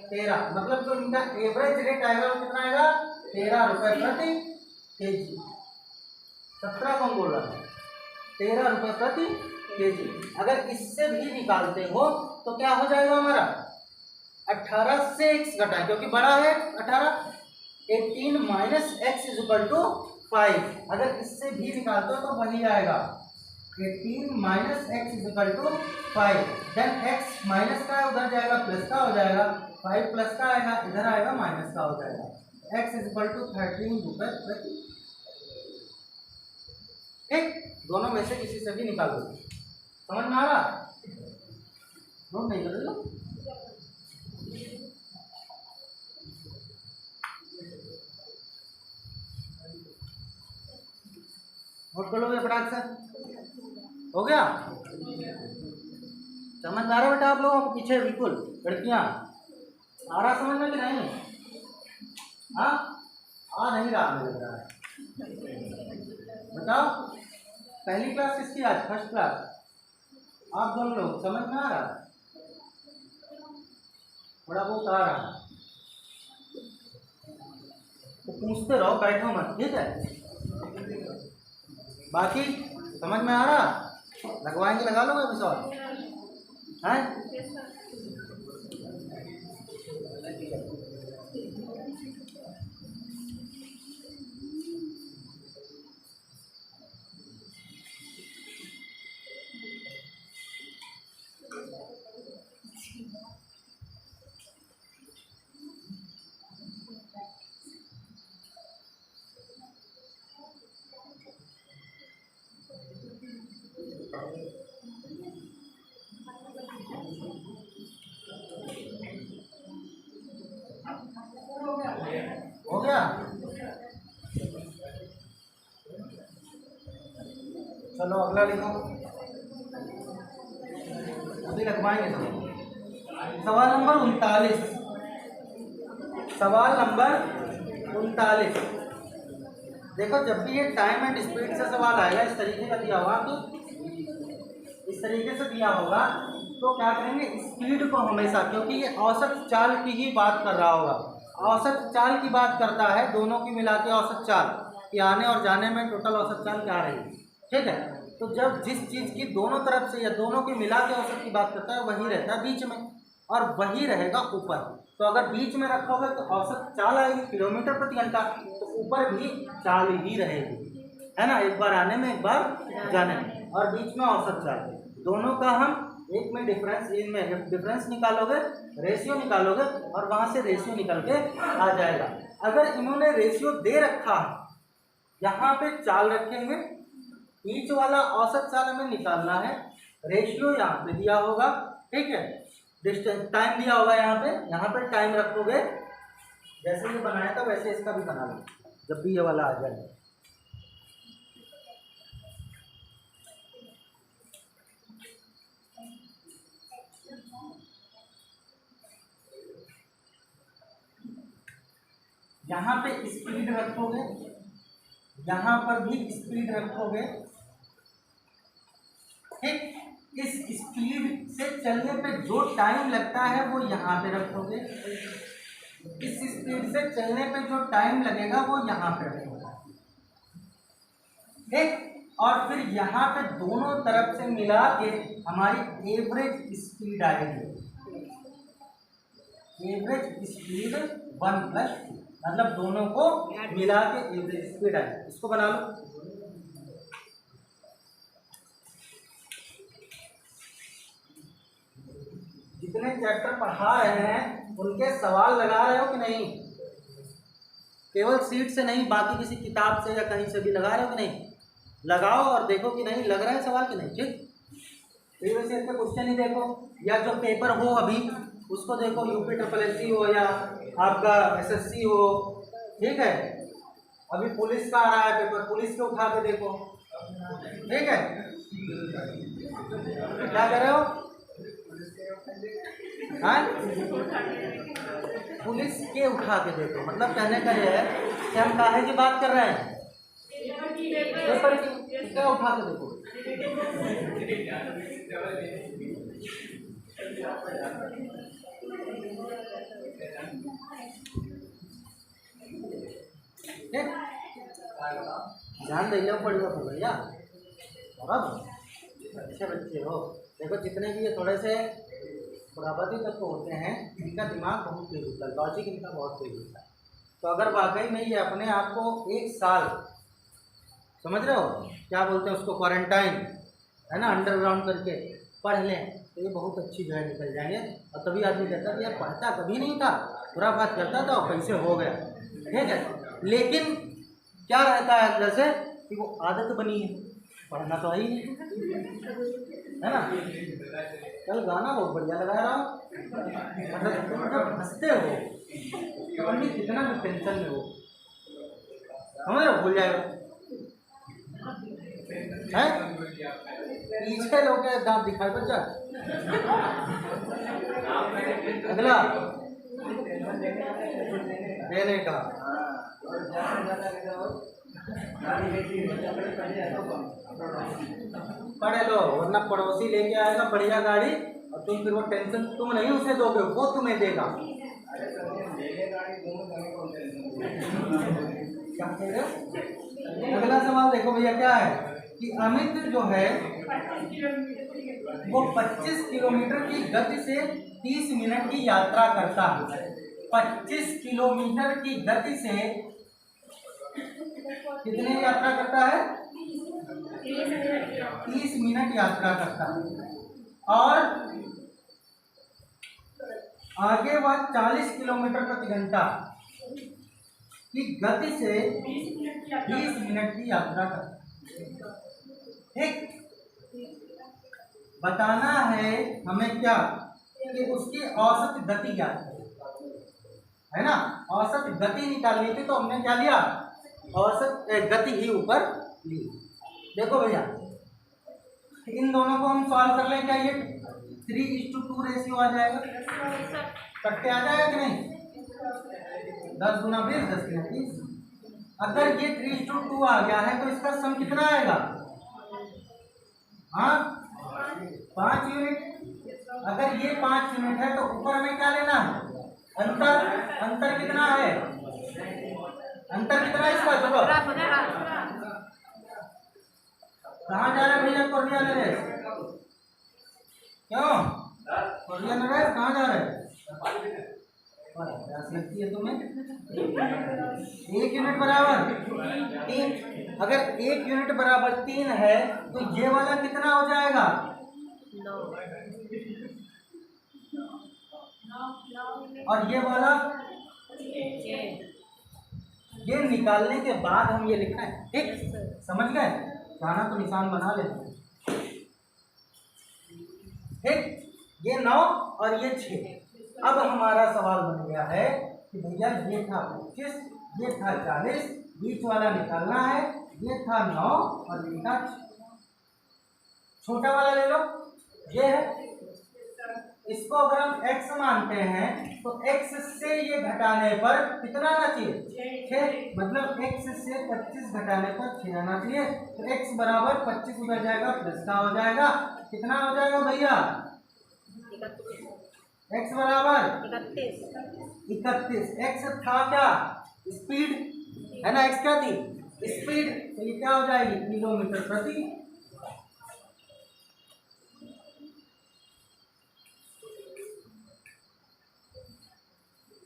13। मतलब जो इनका एवरेज रेट आएगा वो कितना आएगा? 13 रुपये प्रति kg। 17 कौन बोल रहा है? 13 रुपये प्रति kg। अगर इससे भी निकालते हो तो क्या हो जाएगा हमारा? 18 से x घटाए, क्योंकि बड़ा है 18। 18 - x = 5। अगर इससे भी निकालते हो तो वही आएगा 18 minus X is equal to 5। Then X minus का उधर जाएगा प्लस का हो जाएगा, 5 प्लस का आएगा इधर आएगा माइनस का हो जाएगा। एक्स इज इक्वल टू 13 रुपये प्रति। ठीक, दोनों में से किसी से भी निकाल दो। समझ में आ रहा? नोट नहीं कर रहे हो? नोट कर लोगे फटाक से? हो गया? समझ में आ रहा बेटा आप लोगों को? पीछे बिल्कुल लड़कियां आ रहा समझ में कि नहीं? हाँ, आ नहीं रहा मुझे लग रहा है। बताओ, पहली क्लास किसकी आज? First class. आप दोनों लोग समझ में आ रहा? थोड़ा बहुत आ रहा तो पूछते रहो, बैठो मत, ठीक है? बाकी समझ में आ रहा? लगवाएंगे, लगा लोगे अभी सवाल हैं? हो गया? चलो अगला लिखो, अभी लगवाएंगे सवाल नंबर 39। सवाल नंबर 39 देखो, जब भी ये टाइम एंड स्पीड से सवाल आएगा इस तरीके का दिया होगा, तो इस तरीके से दिया होगा तो क्या करेंगे, स्पीड को हमेशा, क्योंकि ये औसत चाल की ही बात कर रहा होगा, औसत चाल की बात करता है, दोनों की मिला के औसत चाल कि आने और जाने में टोटल औसत चाल क्या रहेगी। ठीक है, तो जब जिस चीज़ की दोनों तरफ से या दोनों की मिला के औसत की बात करता है वही रहता है बीच में, और वही रहेगा ऊपर। तो अगर बीच में रखोगे तो औसत चाल आएगी किलोमीटर प्रति घंटा, तो ऊपर भी चाल ही रहेगी, है ना? एक बार आने में एक बार जाने में, और बीच में औसत चाल। दोनों का हम एक में डिफरेंस, इनमें डिफरेंस निकालोगे, रेशियो निकालोगे, और वहाँ से रेशियो निकल के आ जाएगा। अगर इन्होंने रेशियो दे रखा है, यहाँ पे चाल रखेंगे, बीच वाला औसत चाल हमें निकालना है, रेशियो यहाँ पे दिया होगा, ठीक है, डिस्टेंस टाइम दिया होगा यहाँ पे टाइम रखोगे, जैसे ये बनाया था वैसे इसका भी बना लो जब भी ये वाला आ जाए। यहाँ पे स्पीड रखोगे, यहाँ पर भी स्पीड रखोगे, ठीक। इस स्पीड से चलने पे जो टाइम लगता है वो यहाँ पे रखोगे, इस स्पीड से चलने पे जो टाइम लगेगा वो यहाँ पे रखोगे, ठीक। और फिर यहाँ पे दोनों तरफ से मिला के हमारी एवरेज स्पीड आएगी, एवरेज स्पीड 1+2, मतलब दोनों को मिला के एवरेज स्पीड आएगी। इसको बना लो। जितने चैप्टर पढ़ा रहे हैं उनके सवाल लगा रहे हो कि नहीं? केवल सीट से नहीं, बाकी किसी किताब से या कहीं से भी लगा रहे हो कि नहीं? लगाओ और देखो कि नहीं लग रहा है सवाल कि नहीं, ठीक। फिर वैसे इसके क्वेश्चन ही देखो, या जो पेपर हो अभी उसको देखो, यूपी SSSC हो या आपका SSC हो, ठीक है। अभी पुलिस का आ रहा है पेपर, पुलिस के उठा के देखो, ठीक है। क्या कर रहे हो? हाँ, पुलिस के उठा के देखो, मतलब कहने का ये है कि हम काहे की बात कर रहे हैं? पेपर की, क्या उठा के देखो। ध्यान देना पड़ेगा भैया, अच्छे बच्चे हो। देखो जितने भी ये थोड़े से खुराबाती तक तो होते हैं, इनका दिमाग बहुत तेज होता है, लॉजिक इनका बहुत तेज होता है। तो अगर वाकई में ये अपने आप को एक साल समझ रहे हो क्या बोलते हैं उसको, क्वारंटाइन है ना, अंडरग्राउंड करके पढ़ लें तो ये बहुत अच्छी जो है निकल जाएंगे। और तभी आदमी कहता है यार पढ़ता कभी नहीं था, पूरा बात करता था और कैसे हो गया, ठीक है। लेकिन क्या रहता है अंदर से कि वो आदत बनी है, पढ़ना तो है ही नहीं, है ना। कल गाना बहुत बढ़िया लगा रहा हूँ, मतलब तुम जब हंसते हो तो अन्य कितना भी टेंशन में हो, समझ रहे हो, भूल जाएगा है। पीछे लोग के दांत दिखाए बच्चा। अगला देने का, पढ़ लो वरना पड़ोसी लेके आएगा बढ़िया गाड़ी और तुम फिर वो टेंशन तुम नहीं उसे दोगे, वो तुम्हें देगा। क्या कह रहे हो? अगला सवाल देखो भैया क्या है कि अमित जो है वो 25 किलोमीटर की गति से 30 मिनट की यात्रा करता है। 25 किलोमीटर की गति से कितने यात्रा करता है? 30 मिनट यात्रा करता है। और आगे वह 40 किलोमीटर प्रति घंटा की गति से 20 मिनट की यात्रा करता है। ठीक, बताना है हमें क्या कि उसकी औसत गति क्या है ना, औसत गति निकालनी थी तो हमने क्या लिया, औसत गति ही ऊपर ली। देखो भैया इन दोनों को हम सॉल्व कर लें, क्या ये 3:2 रेशियो आ जाएगा, कट्टे आ जाएगा कि नहीं, 10 गुना 20 10 गुना 30। अगर ये 3:2 आ गया है तो इसका सम कितना आएगा, हाँ 5 यूनिट। अगर ये 5 यूनिट है तो ऊपर हमें क्या लेना है, अंतर। अंतर कितना है, अंतर कितना है इसका, चलो कहाँ जा रहे भैया, कोरिया नरेश, क्यों कोरिया नरेश कहाँ जा रहे हैं, लगती है तुम्हें 1 यूनिट बराबर 3। अगर 1 यूनिट बराबर 3 है तो ये वाला कितना हो जाएगा, 9 और ये वाला, ये निकालने के बाद हम ये लिखना है, ठीक समझ गए, जाना तो निशान बना लेते, ठीक। ये 9 और ये 6। अब हमारा सवाल बन गया है कि भैया ये था 25, ये था 40, बीच वाला निकालना है, ये था 9 और ये था 6। छोटा वाला ले लो, ये है, इसको अगर हम x मानते हैं तो x से ये घटाने पर कितना आना चाहिए, 6। मतलब x से 25 घटाने पर 6 आना चाहिए। तो x बराबर 25 उधर जाएगा प्लस का हो जाएगा, कितना हो जाएगा भैया, x बराबर 31। x था क्या, स्पीड है ना, x क्या थी, स्पीड, तो ये क्या हो जाएगी, किलोमीटर प्रति।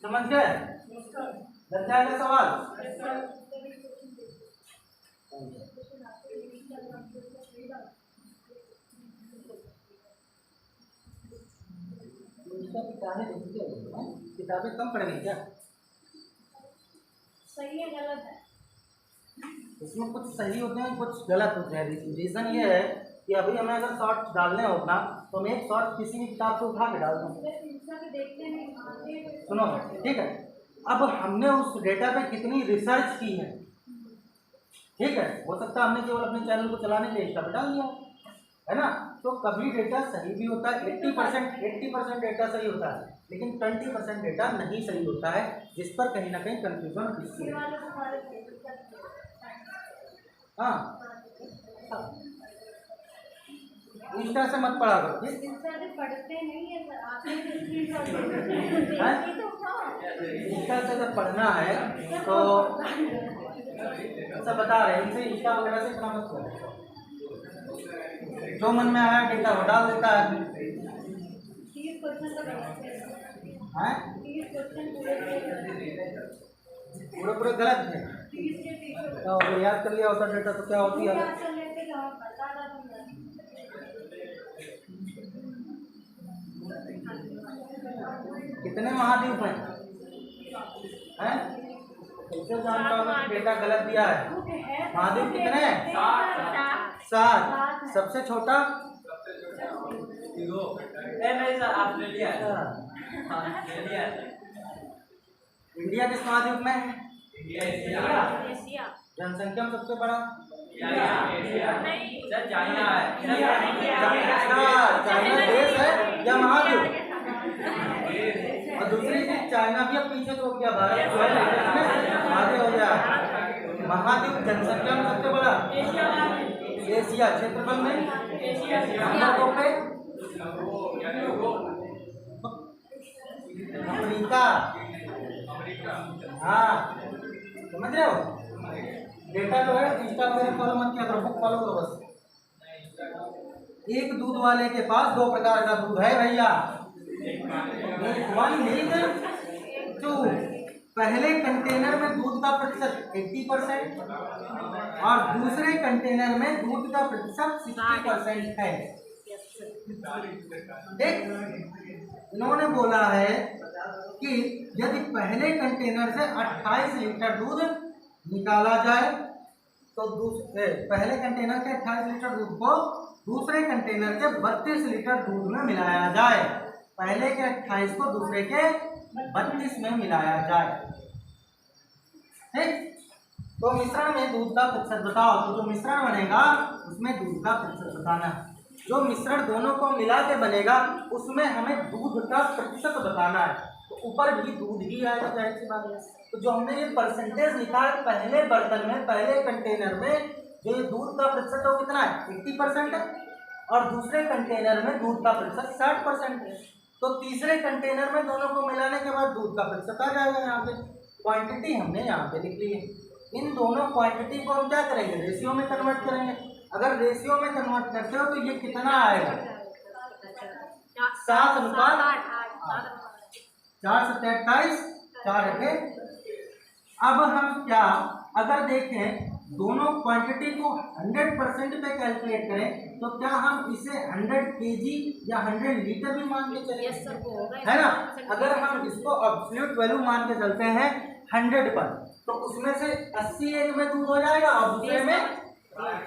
समझ गए, लग जाएगा सवाल। किताबें कम पढ़ेंगे क्या, सही है गलत है, इसमें कुछ सही होते हैं कुछ गलत होते हैं। रीजन ये है कि अभी हमें अगर शॉर्ट डालने होगा तो मैं एक शॉर्ट किसी भी किताब से उठा के डाल दूँ, सुनो ठीक है। अब हमने उस डेटा पे कितनी रिसर्च की है, ठीक है, हो सकता है हमने केवल अपने चैनल को चलाने के लिए इंस्टा पे डाल दिया है ना। तो कभी डेटा सही भी होता है, 80% डेटा सही होता है, लेकिन 20% डेटा नहीं सही होता है, जिस पर कहीं ना कहीं कंफ्यूजन दिखती है। हाँ इंस्टा से मत पढ़ा करो, पढ़ते नहीं है, इंस्टा से जब पढ़ना है तो सब बता रहे हैं, इनसे इंस्टा वगैरह से इतना मत करो, जो मन में आया डेटा वो डाल देता है। पूरे गलत है, क्या हो गया, याद कर लिया होता डेटा तो क्या होती है? कितने महाद्वीप हैं? कैसे जानता हूँ कि डेटा गलत दिया है? महाद्वीप कितने हैं? 7। सबसे छोटा ऑस्ट्रेलिया है। ऑस्ट्रेलिया है। इंडिया किस महाद्वीप में है? एशिया जनसंख्या में सबसे बड़ा चाइना है। चाइना देश है या महाद्वीप? और दूसरी चीज चाइना भी अब पीछे छोड़ गया, भारत जो है इसमें आगे हो गया। महाद्वीप जनसंख्या में सबसे बड़ा एशिया, क्षेत्रफल में नंबर 2 पे अफ्रीका। हाँ समझ रहे हो? डेटा जो है इंस्टा वगैरह फॉलो मत किया करो, फॉलो करो बस। एक दूध वाले के पास 2 प्रकार का दूध है भैया। 1 मिल्क 2। पहले कंटेनर में दूध का प्रतिशत 80% और दूसरे कंटेनर में दूध का प्रतिशत 60% है। देख, इन्होंने बोला है कि यदि पहले कंटेनर से 28 लीटर दूध निकाला जाए तो पहले कंटेनर के 28 लीटर दूध को दूसरे कंटेनर के 32 लीटर दूध में मिलाया जाए। पहले के 28 को दूसरे के 32 में मिलाया जाए। ठीक, तो मिश्रण में दूध का प्रतिशत बताओ। तो जो मिश्रण बनेगा उसमें दूध का प्रतिशत बताना। जो मिश्रण दोनों को मिला के बनेगा उसमें हमें दूध का प्रतिशत बताना है। तो ऊपर भी दूध ही आएगा, जाहिर सी बात है। तो जो हमने ये परसेंटेज लिखा है पहले बर्तन में, पहले कंटेनर में जो ये दूध का प्रतिशत है वो कितना है? 80% है। और दूसरे कंटेनर में दूध का प्रतिशत 60% है। तो तीसरे कंटेनर में दोनों को मिलाने के बाद दूध का प्रतिशत आ जाएगा। यहाँ पे क्वांटिटी हमने यहाँ पे लिख ली है। इन दोनों क्वांटिटी को हम क्या करेंगे? रेशियो में कन्वर्ट करेंगे। अगर रेशियो में कन्वर्ट करते हो तो ये कितना आएगा? 7:8। 4 से 28, 4 रखे। अब हम क्या, अगर देखें दोनों क्वांटिटी को 100% पे कैलकुलेट करें तो क्या हम इसे 100 केजी या 100 लीटर भी मान के चलें? है ना? अगर हम इसको एब्सोल्यूट वैल्यू मान के चलते हैं 100 पर तो उसमें से 80 एक में दूध हो जाएगा और दूसरे में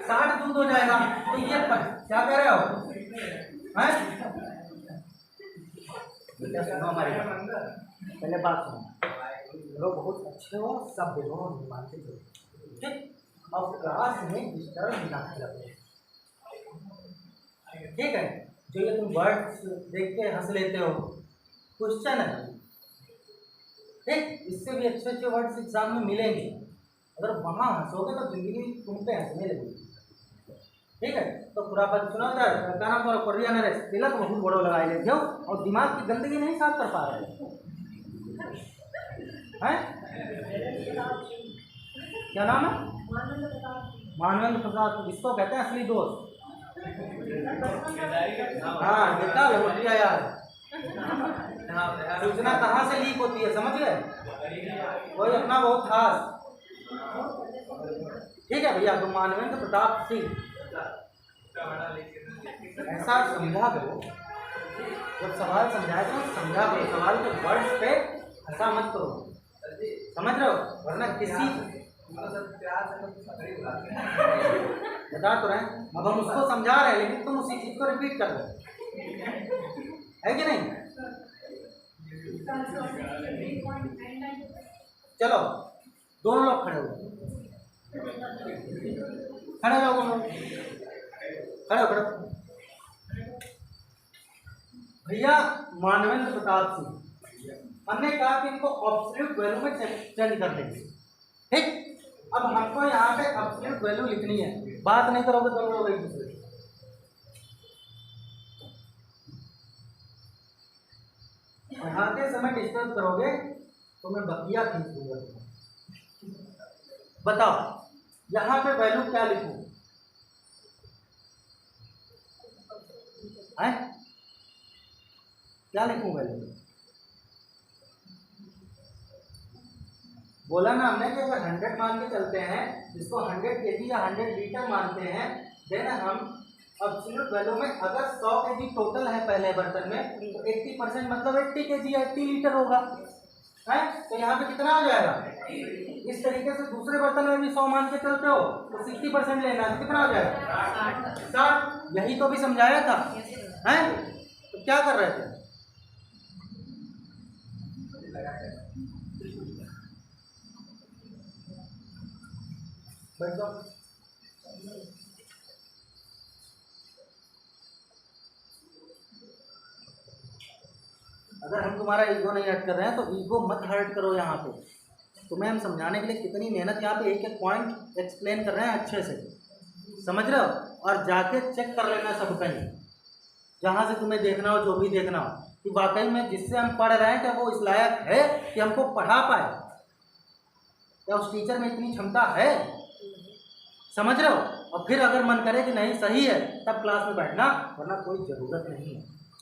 60 दूध हो जाएगा। तो ये क्या कह रहे हो? सुनो हमारी पहले बात सुनो। लोग बहुत अच्छे हो, सब देखो मानते हो। ठीक, अब क्लास में डिस्टर्ब ना करो। ठीक है, जो ये तुम वर्ड्स देख के हंस लेते हो, क्वेश्चन है। ठीक, इससे भी अच्छे अच्छे वर्ड्स एग्जाम में मिलेंगे। अगर वहाँ हंसोगे तो जिंदगी तुम पे हंसने लगेगी। ठीक है, तो पूरा बात सुना जाए। गाना पर कोरिया ने तिलक बहुत बड़ो लगाए लेते हो और दिमाग की गंदगी नहीं साफ कर पा रहे हैं। क्या नाम है? मानवेंद्र प्रसाद। इसको कहते हैं असली दोस्त। हाँ बेटा लौट गया यार। सूचना कहाँ से लीक होती है समझ गए? कोई अपना बहुत खास। ठीक है भैया, तो मानवेंद्र प्रताप सिंह ऐसा समझा दो। जब सवाल समझाए तो समझा दो, सवाल के वर्ड्स पे हंसा मत करो। समझ रहे हो? वरना किसी बता तो रहे हैं, अब हम उसको समझा रहे हैं लेकिन तुम उसी चीज को रिपीट कर रहे हो, है कि नहीं? चलो दोनों लोग खड़े हो, खड़े हो दोनों, खड़े हो। भैया मानवेंद्र प्रताप सिंह, हमने कहा कि इनको एब्सोल्यूट वैल्यू में चेंज कर देंगे। ठीक, अब हमको यहाँ पे एब्सोल्यूट वैल्यू लिखनी है। बात नहीं करोगे तो लोग एक दूसरे से। पढ़ाते समय डिस्टर्ब करोगे तो मैं बकिया खींच दूंगा। बताओ यहाँ पे वैल्यू क्या लिखूं? है क्या लिखूं वैल्यू? बोला ना हमने कि अगर 100 मान के चलते हैं, जिसको 100 kg या 100 लीटर मानते हैं, देन हम एब्सोल्यूट वैल्यू में अगर 100 kg टोटल है पहले बर्तन में, तो 80% मतलब 80 kg 80 लीटर होगा, है? तो यहाँ पे कितना आ जाएगा? इस तरीके से दूसरे बर्तन में भी 100 मान के चलते हो तो 60% लेना है, कितना हो जाएगा? 60। यही तो भी समझाया था, हैं? तो क्या कर रहे थे? बैठ जाओ। अगर हम तुम्हारा ईगो नहीं हर्ट कर रहे हैं तो ईगो मत हर्ट करो। यहाँ पे तुम्हें हम समझाने के लिए कितनी मेहनत, यहाँ पे एक एक पॉइंट एक्सप्लेन कर रहे हैं अच्छे से, समझ रहे हो? और जाके चेक कर लेना सब कहीं, जहाँ से तुम्हें देखना हो, जो भी देखना हो, कि वाकई में जिससे हम पढ़ रहे हैं क्या वो इस लायक है कि हमको पढ़ा पाए, या उस टीचर में इतनी क्षमता है, समझ रहे हो? और फिर अगर मन करे कि नहीं सही है तब क्लास में बैठना, वरना कोई ज़रूरत नहीं है।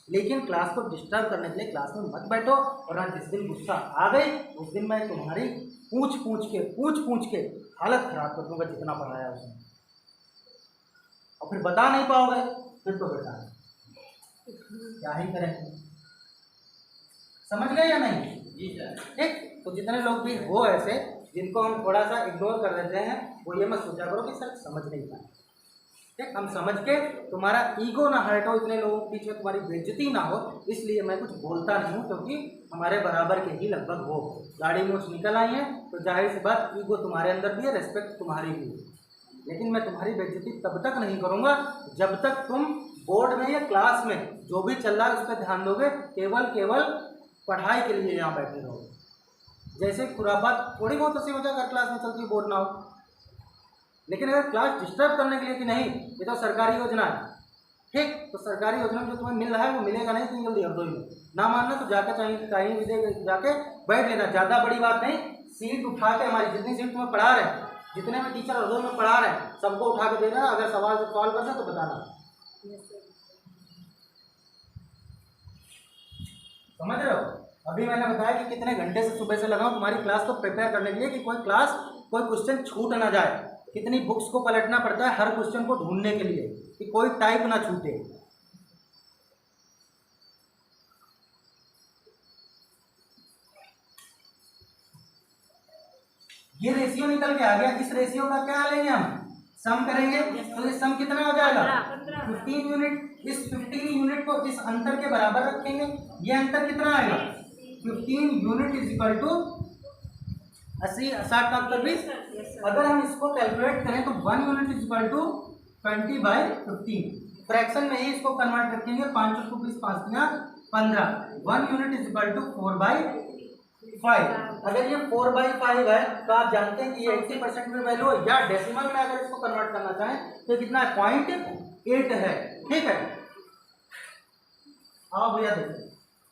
लेकिन क्लास को डिस्टर्ब करने के लिए क्लास में मत बैठो, वरना जिस दिन गुस्सा आ गई उस दिन मैं तुम्हारी पूछ पूछ के हालत खराब कर दूंगा जितना पढ़ाया उसने, और फिर बता नहीं पाओगे, फिर तो बेटा क्या ही करें। समझ गए या नहीं? जी सर। ठीक, तो जितने लोग भी हो ऐसे जिनको हम थोड़ा सा इग्नोर कर देते हैं, वो ये मत सोचा करो कि सर समझ नहीं पाए। ठीक, हम समझ के तुम्हारा ईगो ना हर्ट हो, इतने लोगों के बीच में तुम्हारी बेइज्जती ना हो, इसलिए मैं कुछ बोलता नहीं हूँ, क्योंकि हमारे बराबर के ही लगभग हो। गाड़ी मूछ निकल आई है तो जाहिर सी बात ईगो तुम्हारे अंदर भी है, रेस्पेक्ट तुम्हारी भी है, लेकिन मैं तुम्हारी बेइज्जती तब तक नहीं करूँगा जब तक तुम बोर्ड में या क्लास में जो भी चल रहा है उस पर ध्यान दोगे, केवल पढ़ाई के लिए यहाँ बैठे रहो। जैसे खुराफात थोड़ी बहुत ऐसी हो जाए अगर क्लास में चलती बोर्ड ना हो, लेकिन अगर क्लास डिस्टर्ब करने के लिए कि नहीं ये तो सरकारी योजना है, ठीक, तो सरकारी योजना में जो तुम्हें मिल रहा है वो मिलेगा नहीं इतनी जल्दी, हरदोई में ना मानना तो जाकर कहीं भी जाके बैठ लेना, ज़्यादा बड़ी बात नहीं। सीट उठा के हमारी जितनी सीट तुम्हें पढ़ा रहे हैं, जितने में टीचर हरदोई में पढ़ा रहे हैं, सबको उठा के देना, अगर सवाल करना तो बताना, समझ रहे हो? अभी मैंने बताया कि कितने घंटे से सुबह से लगाऊं तुम्हारी क्लास को प्रिपेयर करने के लिए कि कोई क्वेश्चन छूट ना जाए, कितनी बुक्स को पलटना पड़ता है हर क्वेश्चन को ढूंढने के लिए कि कोई टाइप ना छूटे। ये रेशियो निकल के आ गया, इस रेशियो का क्या लेंगे हम? सम करेंगे, तो ये सम कितना हो जाएगा? 15 यूनिट। इस 15 यूनिट को इस अंतर के बराबर रखेंगे, ये अंतर कितना आएगा? 15 यूनिट इज इक्वल टू 80, 60 का अंतर 20। अगर हम इसको कैलकुलेट करें तो 1 unit is equal to 20/15। Fraction में ही इसको कन्वर्ट रखेंगे, 5 और 20 15। 1 यूनिट इज इक्वल टू 4/5। अगर ये 4/5 है तो आप जानते हैं कि ये 80% में वैल्यू है, या डेसिमल में अगर इसको कन्वर्ट करना चाहें तो कितना है? 0.8 है, ठीक है। आओ भैया देखो,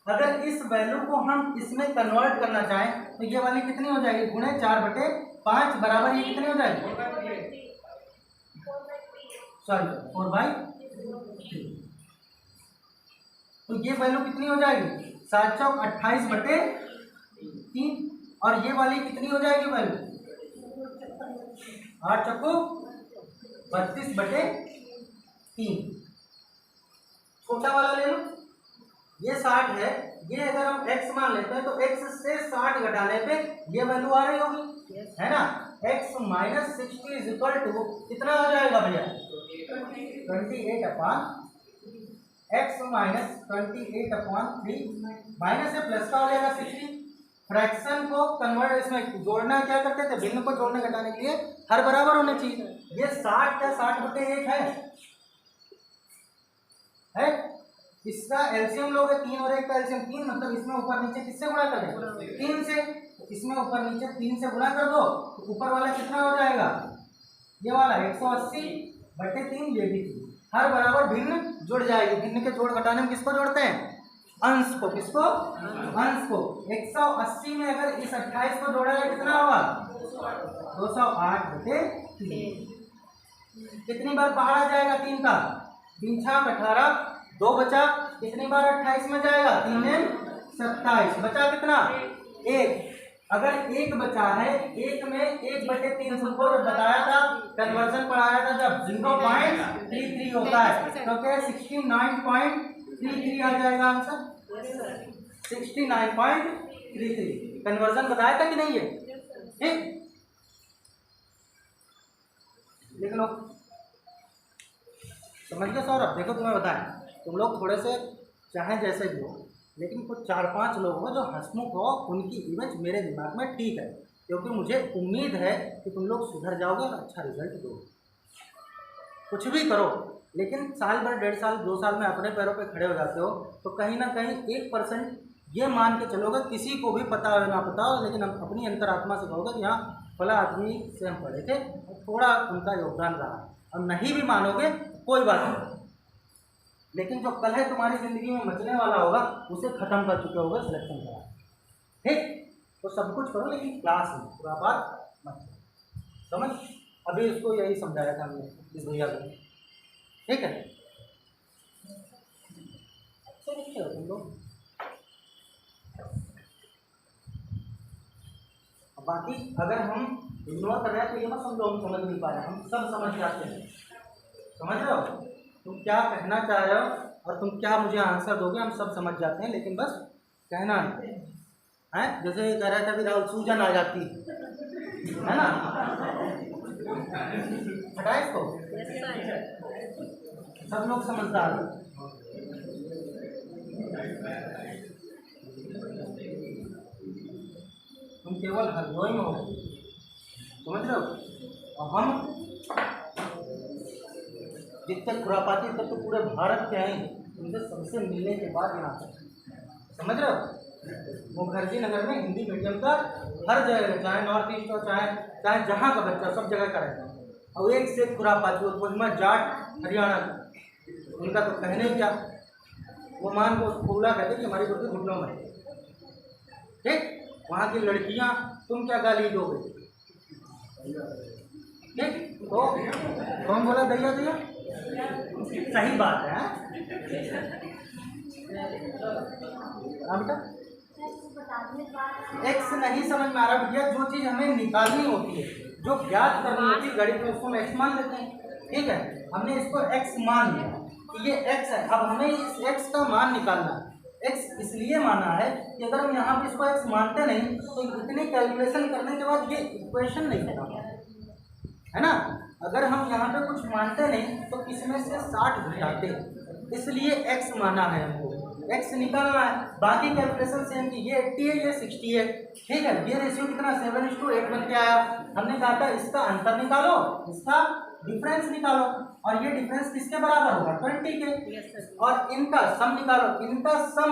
अगर इस वैल्यू को हम इसमें कन्वर्ट करना चाहें तो ये वाली कितनी हो जाएगी? गुणे 4/5 बराबर ये कितनी हो जाएगी? सॉरी 4/3। तो ये वैल्यू कितनी हो जाएगी? 7 चौक 28/3। और ये वाली कितनी हो जाएगी वैल्यू? 8 चौको 32/3। छोटा वाला ले लो, ये 60 है, ये अगर हम x मान लेते हैं तो x से 60 घटाने पे ये वैल्यू आ रही होगी, है ना? x - 60 इज इक्वल टू कितना हो जाएगा भैया? 28/, x - 28/3 माइनस से प्लस का हो जाएगा 60। फ्रैक्शन को कन्वर्ट इसमें जोड़ना क्या करते थे? भिन्न को जोड़ने घटाने के लिए हर बराबर होने चाहिए। ये 60 का 60/1 है। इसका एलसीएम लोगे 3 और 1 का एलसीएम 3, मतलब इसमें ऊपर नीचे किससे गुणा कर दें? 3 से। इसमें ऊपर नीचे 3 से गुणा कर दो तो ऊपर वाला कितना हो जाएगा? ये वाला 180/3, ये भी 3। हर बराबर भिन्न जुड़ जाएगी। भिन्न के जोड़ घटाने में किसको जोड़ते हैं? अंश को। किसको? अंश को। 180 में अगर इस 28 को जोड़ा जाए कितना होगा? 208/3। कितनी बार पहाड़ आ जाएगा 3 का? 3 छाक 18, 2 बचा। कितनी बार 28 में जाएगा? 3 ने 27, बचा कितना? 1। अगर एक बचा है, एक में 1/3 सबको जब बताया था, कन्वर्जन पढ़ाया था जब 0.33 होता है, तो क्या 69.33 आ जाएगा आंसर। 69.33 कन्वर्जन बताया था कि नहीं है, ठीक। लिख लो, समझ गए सौरभ। देखो तुम्हें बताएं, तुम लोग थोड़े से चाहे जैसे भी हो, लेकिन कुछ 4-5 लोग हो जो हंसमुख हो, उनकी इमेज मेरे दिमाग में ठीक है, क्योंकि मुझे उम्मीद है कि तुम लोग सुधर जाओगे और अच्छा रिजल्ट दोगे। कुछ भी करो, लेकिन साल भर, 1.5 साल, 2 साल में अपने पैरों पे खड़े हो जाते हो, तो कहीं ना कहीं 1% ये मान के चलोगे, किसी को भी पता हो ना पता हो, लेकिन हम अपनी अंतरात्मा से कहोगे कि हाँ फला आदमी से हम पढ़े थे और थोड़ा उनका योगदान रहा। और नहीं भी मानोगे कोई बात नहीं, लेकिन जो कल है तुम्हारी ज़िंदगी में मचने वाला होगा, उसे ख़त्म कर चुके होगे सिलेक्शन करा, ठीक। तो सब कुछ करो, लेकिन क्लास में पूरा बात मत करो, समझ। अभी इसको यही समझाया था हमने इस भैया को, ठीक है। अच्छे लिखते हो तुम लोग। बाकी अगर हम इग्नोर कर रहे हैं तो ये मत समझो हम समझ नहीं पा रहे, हम सब समझ जाते हैं, समझ रहे हो। तुम क्या कहना चाह रहे हो और तुम क्या मुझे आंसर दोगे, हम सब समझ जाते हैं, लेकिन बस कहना नहीं है। जैसे कह रहा था अभी राहुल, सूजन आ जाती है ना, हटा इसको, सब लोग समझदार हो। तुम केवल हरदोई में हो, समझ रहे हो। और हम जितने खुरापाती तब तो पूरे भारत के आए, उनसे सबसे मिलने के बाद यहाँ पर, समझ रहे हो। मुखर्जी नगर में हिंदी मीडियम का हर जगह, चाहे नॉर्थ ईस्ट हो, चाहे जहाँ का बच्चा, सब जगह का रहता है। और एक से खुरापाती हो, हिम्मत जाट हरियाणा का, उनका तो कहने क्या, वो मान को फूला कहते कि हमारी बुद्धि घुटनों में, ठीक। वहाँ की लड़कियाँ, तुम क्या गाली दोगे, ठीक। तो कौन बोला दैया दैया, सही बात है। बेटा एक्स नहीं समझ में आ रहा भैया, जो चीज़ हमें निकालनी होती है, जो ज्ञात करनी होती है गणित में, उसको हम एक्स मान लेते हैं, ठीक है। हमने इसको एक्स मान लिया कि ये एक्स है, अब हमें इस एक्स का मान निकालना है। एक्स इसलिए माना है कि अगर हम यहाँ पे इसको एक्स मानते नहीं तो इतनी कैलकुलेशन करने के बाद ये इक्वेशन नहीं होगा, है ना। अगर हम यहाँ पे कुछ मानते नहीं तो इसमें से 60 घटाते, इसलिए एक्स माना है हमको, एक्स निकालना है। बाकी कैलकुलेशन सेम की, ये 80 है, ये 60 है, ठीक है। ये रेशियो कितना 7:8 बन के आया। हमने कहा था इसका अंतर निकालो, इसका डिफरेंस निकालो, और ये डिफरेंस किसके बराबर होगा, 20 के। और इनका सम निकालो, इनका सम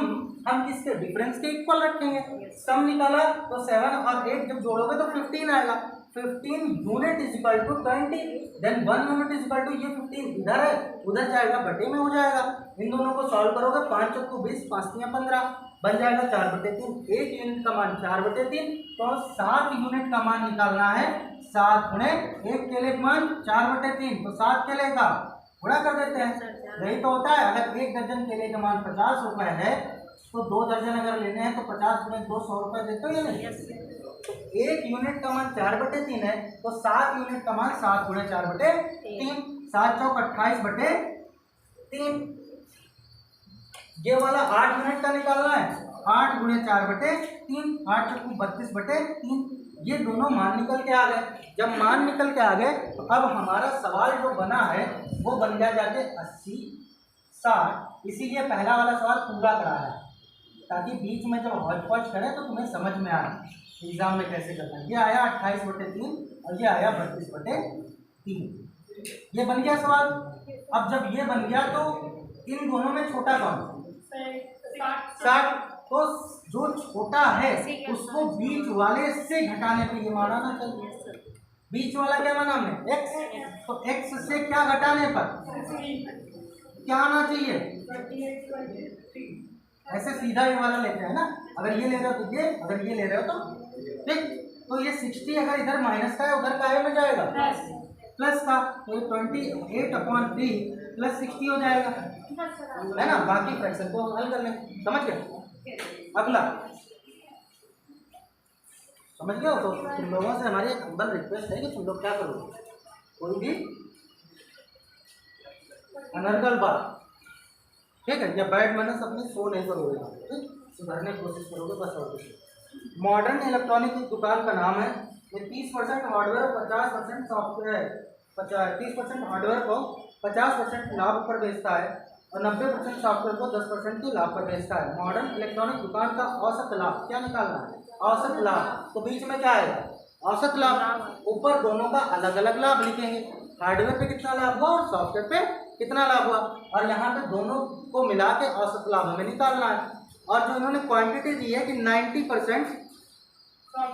हम किसके, डिफरेंस के इक्वल रखेंगे। सम निकाला तो 7 और 8 जब जोड़ोगे तो 15 आएगा। 15 unit is equal to 20, then 1 unit is equal to, ये 15 इधर है, उधर जाएगा, बटे में हो जाएगा। इन दोनों को सॉल्व करोगे, 5 × 20, 5 × 15 बन जाएगा 4/3। 1 यूनिट का मान 4/3, तो 7 यूनिट का मान निकालना है। 7 गुणे 1 केले का मान 4/3, तो 7 केले का गुणा कर देते हैं, यही तो होता है। अगर 1 दर्जन केले का मान 50 रुपए है, तो 2 दर्जन अगर लेने हैं तो 50 गुणे 2 100 रुपए देते हो या नहीं। तो 1 यूनिट का मान 4/3 है, तो 7 यूनिट का मान 7 गुणे 4/3, 7 चौक 28/3। ये वाला 8 यूनिट का निकालना है, 8 गुणे 4/3, 8 चौक 32/3। ये दोनों मान निकल के आ गए। जब मान निकल के आ गए तो अब हमारा सवाल जो बना है वो बन गया जाके 80 60। इसीलिए पहला वाला सवाल पूरा कराया है, ताकि बीच में जब हौच पौच करें तो तुम्हें समझ में आए एग्जाम में कैसे करना है। ये आया 28/3 और ये आया 32/3, ये बन गया सवाल। अब जब ये बन गया तो इन दोनों में छोटा कौन, 60। तो जो छोटा है उसको बीच वाले से घटाने पे ये मान आना चाहिए। बीच वाला क्या माना हमने, एक्स, तो एक्स से क्या घटाने पर क्या आना चाहिए, ऐसे सीधा ये वाला लेते हैं ना। अगर ये ले रहे हो तो ये, अगर ये ले रहे हो तो ठीक। तो ये 60 अगर इधर माइनस का है, उधर का में जाएगा प्लस का, तो ये 28/3 प्लस 60 हो जाएगा, है ना। बाकी फ्रैक्शन को हल कर लें, समझ गए। अगला समझ गए हो? तो तुम लोगों से हमारी एक हम्बल रिक्वेस्ट है कि तुम लोग क्या करो, कोई भी अनर्गल बात, ठीक है, या बैड मैनर्स अपनी शो नहीं करोगे, ठीक, सुधारने की कोशिश करोगे, बस और कुछ। मॉडर्न इलेक्ट्रॉनिक की दुकान का नाम है। ये 30% हार्डवेयर और 50% सॉफ्टवेयर, 30% हार्डवेयर को 50% लाभ पर बेचता है और 90% सॉफ्टवेयर को 10% के लाभ पर बेचता है। मॉडर्न इलेक्ट्रॉनिक दुकान का औसत लाभ क्या निकालना है? औसत लाभ। तो बीच में क्या आएगा? औसत लाभ। ऊपर दोनों का अलग अलग लाभ लिखेंगे, हार्डवेयर पे कितना लाभ हुआ और सॉफ्टवेयर पे कितना लाभ हुआ, और यहाँ पे दोनों को मिला के औसत लाभ हमें निकालना है। और जो इन्होंने क्वांटिटी दी है कि 90% और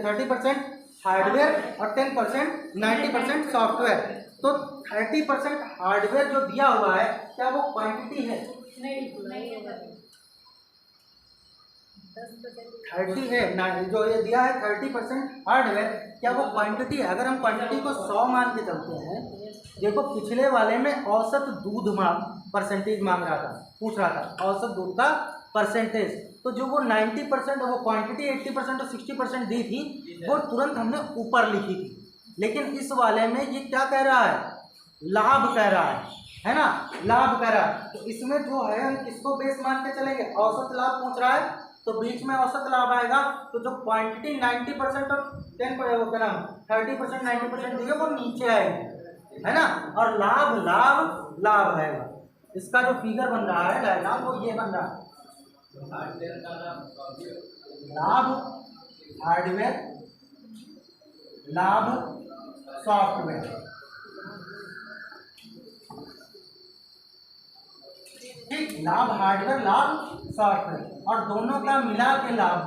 30% हार्डवेयर और 10% 90% सॉफ्टवेयर। तो 30% हार्डवेयर जो दिया हुआ है क्या वो क्वांटिटी है? नहीं 30 है ना, जो ये दिया है 30% हार्डवेयर, क्या वो क्वांटिटी है? अगर हम क्वांटिटी को 100 मान के चलते हैं, देखो पिछले वाले में औसत दूध परसेंटेज मांग रहा था, पूछ रहा था औसत दूध का परसेंटेज, तो जो वो 90% वो क्वांटिटी 80% और 60% दी थी वो तुरंत हमने ऊपर लिखी थी। लेकिन इस वाले में ये क्या कह रहा है? लाभ कह रहा है ना, लाभ कह रहा है। तो इसमें जो है हम किसको बेस मान के चलेंगे? औसत लाभ पूछ रहा है तो बीच में औसत लाभ आएगा। तो जो क्वांटिटी 90% और 30% 90% दी है वो नीचे आएगी, है ना, और लाभ लाभ लाभ आएगा। इसका जो फिगर बन रहा है डायग्राम वो ये बन रहा है, लाभ हार्डवेयर, लाभ सॉफ्टवेयर, ठीक, लाभ हार्डवेयर, लाभ सॉफ्टवेयर, और दोनों का मिला के लाभ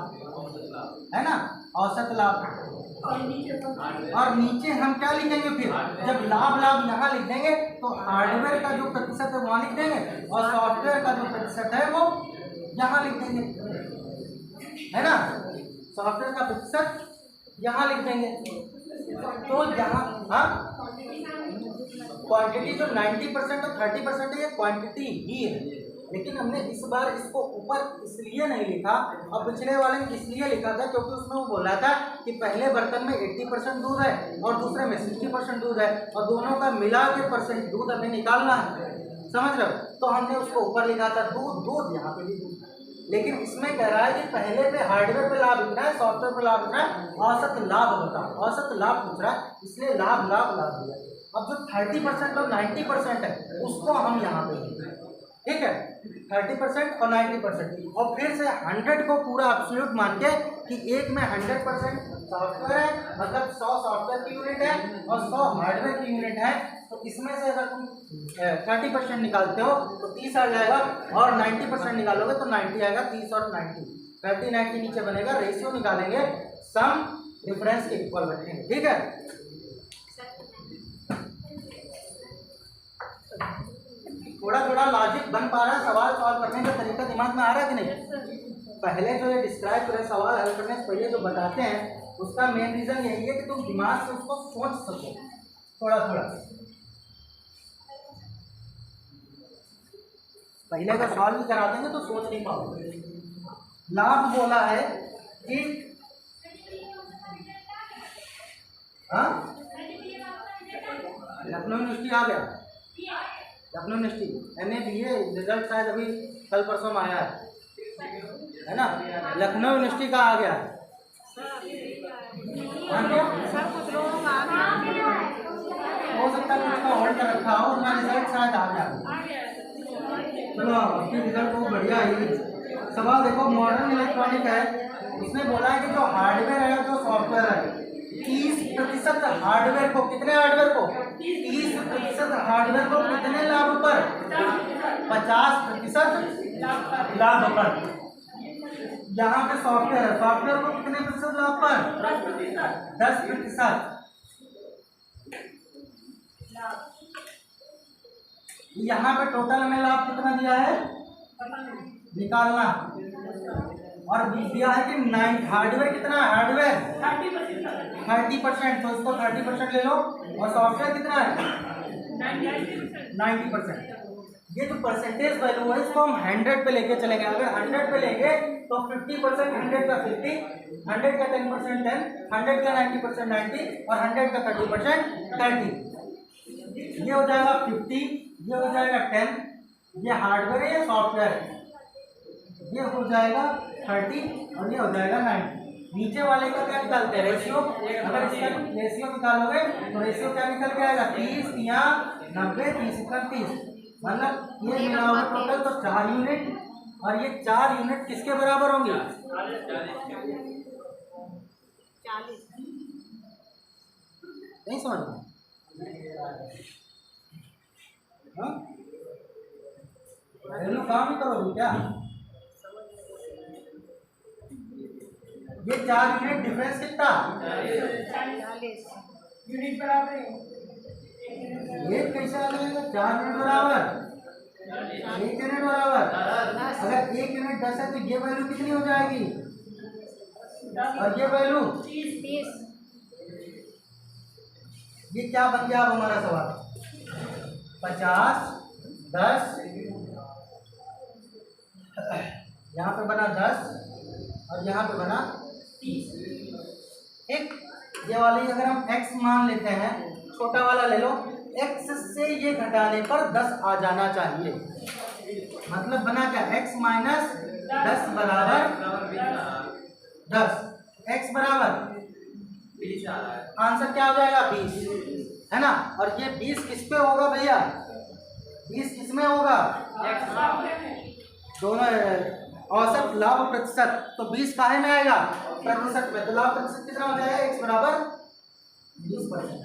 है ना, औसत लाभ। और नीचे हम क्या लिखेंगे फिर? जब लाभ लाभ यहाँ लिख देंगे तो हार्डवेयर का जो प्रतिशत है वहाँ लिख देंगे और सॉफ्टवेयर का जो प्रतिशत है वो यहाँ लिख देंगे, है ना, सॉफ्टवेयर का प्रतिशत यहाँ लिख देंगे। तो यहाँ हाँ क्वांटिटी जो 90% और 30% है ये क्वांटिटी ही है, लेकिन हमने इस बार इसको ऊपर इसलिए नहीं लिखा और पिछले वाले में इसलिए लिखा था क्योंकि उसमें वो बोला था कि पहले बर्तन में 80% दूध है और दूसरे में 60% दूध है और दोनों का मिला के परसेंट दूध हमें निकालना है, समझ रहे हो? तो हमने उसको ऊपर लिखा था दूध दूध, यहाँ पे भी दूध। लेकिन इसमें कह रहा है कि पहले पे हार्डवेयर पे लाभ इतना है, सॉफ्टवेयर पे लाभ इतना है, औसत लाभ बताओ, औसत लाभ पूछ रहा है इसलिए लाभ लाभ लाभ दिया। अब जो 30% और 90% है उसको हम यहाँ पे लिखेंगे, ठीक है, 30% और 90%, और फिर से 100 को पूरा एब्सोल्यूट मान के कि एक में 100% सॉफ्टवेयर है, मतलब 100 सॉफ्टवेयर की यूनिट है और 100 हार्डवेयर की यूनिट है। तो इसमें से अगर तुम 30% निकालते हो तो 30 आ जाएगा और 90% निकालोगे तो 90 आएगा। 30 और 90, 30 90 नीचे बनेगा, रेशियो निकालेंगे, सम डिफरेंस के इक्वल रखेंगे, ठीक है। थोड़ा थोड़ा लॉजिक बन पा रहा है, सवाल सॉल्व करने का तरीका दिमाग में आ रहा है कि नहीं? पहले जो ये डिस्क्राइब करें सवाल हल करने से पहले जो बताते हैं उसका मेन रीजन यही है कि तुम दिमाग से उसको सोच सको थोड़ा थोड़ा। पहले का सॉल्व भी करा देंगे तो सोच नहीं पाओगे। लाभ बोला है कि हाँ लखनऊ यूनिवर्सिटी आ गया, लखनऊ यूनिवर्सिटी MA रिजल्ट शायद अभी कल परसों में आया है ना, लखनऊ यूनिवर्सिटी का आ गया है। हो सकता है उसका होल्ड कर रखा हो, उसका रिजल्ट शायद आ गया। चलो उसकी रिजल्ट बहुत बढ़िया है। सवाल देखो, मॉडर्न इलेक्ट्रॉनिक है, उसने बोला है कि जो हार्डवेयर है जो सॉफ्टवेयर है 30% हार्डवेयर को, कितने हार्डवेयर को? 30% हार्डवेयर को कितने लाभ पर? 50% लाभ पर। यहाँ पे सॉफ्टवेयर है, सॉफ्टवेयर को कितने प्रतिशत लाभ पर? 10%। यहाँ पे टोटल हमें लाभ कितना दिया है निकालना, और दिया है कि हार्डवेयर कितना है? हार्डवेयर 30%, तो इसको 30% ले लो, और सॉफ्टवेयर कितना है? 90%। ये जो परसेंटेज वैल्यू है इसको हम 100 पे लेके चलेंगे। अगर 100 पे लेंगे तो 50% 100 का 50, 100 का 10% 10, 100 का 90% 90 और 100 का 30% 30। ये हो जाएगा 50, ये हो जाएगा 10, ये हार्डवेयर है या सॉफ्टवेयर है, ये हो जाएगा 30 और ये हो जाएगा 90। नीचे वाले का क्या निकालते हैं, रेशियो। अगर इसका रेशियो निकालोगे तो रेशियो क्या निकल के आएगा, 30 या 90, 30 का 30, मतलब ये मिला होगा टोटल तो 4 यूनिट। और ये 4 यूनिट किसके बराबर होंगे, 40। नहीं समझ में? वैल्यू काम ही करोगे क्या? ये 4 यूनिट डिफरेंस कितना, 40 यूनिट बराबर है। ये कैसे आ जाएगा, 4 यूनिट बराबर 1 यूनिट बराबर। अगर 1 यूनिट 10 है तो ये वैल्यू कितनी हो जाएगी, और ये वैल्यू 30। ये क्या बन गया अब हमारा सवाल, 50 10, यहाँ पे बना 10 और यहाँ पे बना 30। ठीक, ये वाली अगर हम x मान लेते हैं, छोटा वाला ले लो, x से ये घटाने पर 10 आ जाना चाहिए। मतलब बना क्या, x माइनस 10 बराबर 10, x बराबर 20 आ रहा है। आंसर क्या हो जाएगा, 20, है ना। और ये 20 किस पे होगा भैया, 20 किस में होगा, दोनों औसत लाभ प्रतिशत, तो 20 काहे में आएगा, प्रतिशत में। तो लाभ प्रतिशत कितना हो जाएगा, x बराबर 20%,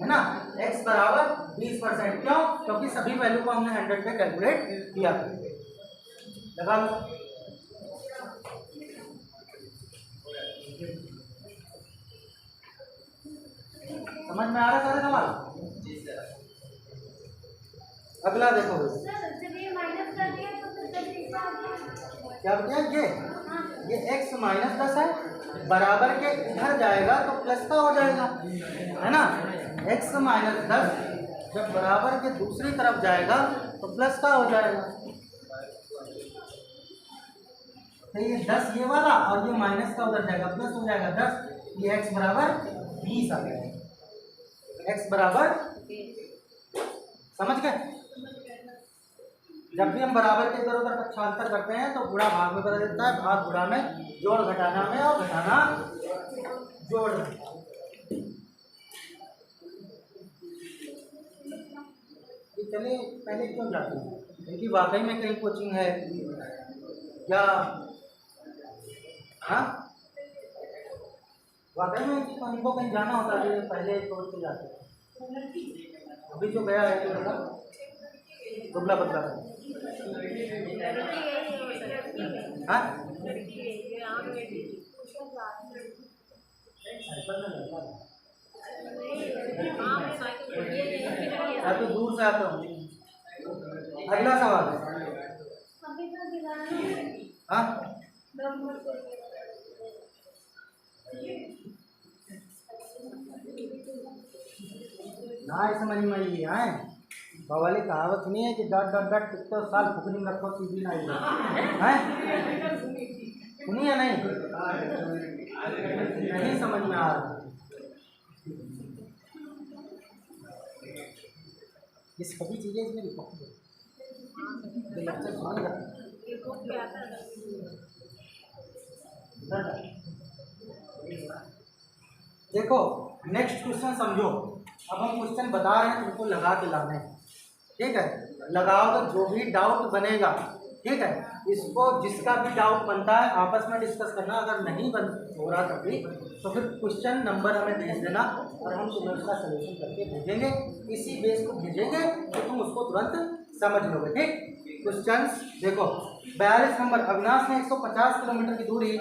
है ना। x बराबर 20%, क्यों, क्योंकि सभी वैल्यू को हमने 100 पे कैलकुलेट किया। लगा लो। समझ में आ रहा सारे सवाल। अगला देखो, क्या बताया, ये x माइनस 10 है, बराबर के इधर जाएगा तो प्लस का हो जाएगा, है ना। x माइनस 10 जब बराबर के दूसरी तरफ जाएगा तो प्लस का हो जाएगा। तो ये 10 ये वाला और ये माइनस का उधर जाएगा, प्लस हो जाएगा 10। ये x बराबर 20 आ गया, x बराबर, समझ गए। जब भी हम बराबर के इधर उधर पक्षांतर करते हैं तो गुणा भाग में बदल देता है, भाग गुणा में, जोड़ घटाना में और घटाना जोड़ में। चलिए पहले क्यों जाते हैं, क्योंकि वाकई में कहीं कोचिंग है या, हाँ वाकई में हमको कहीं जाना होता है पहले सोच के जाते हैं। अभी जो गया है तो दुबला पतला है, हाँ तो दूर से आता हूँ। अगला सवाल है, हाँ ना समझ में ये आए, वाली कहावत सुनी है कि डट डट डट कितने साल फुकनी में रखो सीधी ना है, सुनी है नहीं, नहीं समझ में आ रहा। ये सभी चीजें इसमें रिकॉर्ड है, लेक्चर सुन देखो नेक्स्ट क्वेश्चन समझो। अब हम क्वेश्चन बता रहे हैं, तुमको लगा के लाना है, ठीक है। लगाओगे जो भी डाउट बनेगा, ठीक है, इसको जिसका भी डाउट बनता है आपस में डिस्कस करना। अगर नहीं बन हो रहा कभी तो फिर क्वेश्चन नंबर हमें भेज देना और हम तुम्हें उसका सलूशन करके भेजेंगे। इसी बेस को भेजेंगे तो तुम उसको तुरंत समझ लोगे, ठीक। क्वेश्चंस देखो, 42 नंबर, अविनाश ने 150 किलोमीटर की दूरी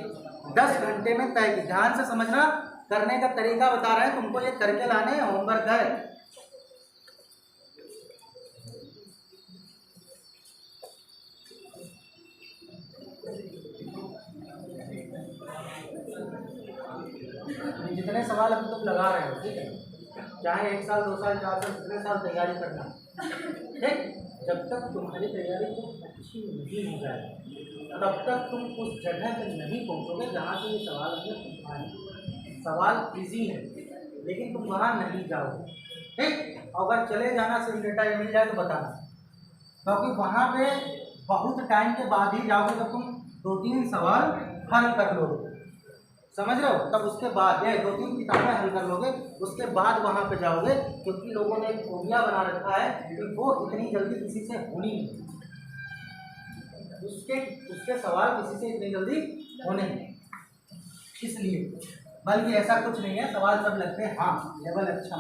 10 घंटे में तय की। ध्यान से समझना, करने का तरीका बता रहे हैं तुमको, ये करके लाने, होमवर्क है। जितने सवाल अभी तुम लगा रहे हो, ठीक है, चाहे 1 साल 2 साल 4 साल जितने साल तैयारी करना, ठीक। जब तक तुम्हारी तैयारी खूब अच्छी नहीं हो जाए तब तक तुम उस जगह पर नहीं पहुंचोगे जहाँ से ये सवाल हमने आए। सवाल इजी है लेकिन तुम वहाँ नहीं जाओगे, ठीक। अगर चले जाना सिर्फ डेटा ये मिल जाए तो बताना, क्योंकि वहाँ पे बहुत टाइम के बाद ही जाओगे जब तुम 2-3 सवाल हल कर लोगे, समझ रहे हो। तब उसके बाद ये 2-3 किताबें हल कर लोगे, उसके बाद वहाँ पे जाओगे, क्योंकि लोगों ने एक फोबिया बना रखा है कि वो इतनी जल्दी किसी से होनी नहीं, उसके सवाल किसी से इतनी जल्दी होने नहीं, इसलिए। बल्कि ऐसा कुछ नहीं है, सवाल सब लगते हैं, हाँ लेवल अच्छा।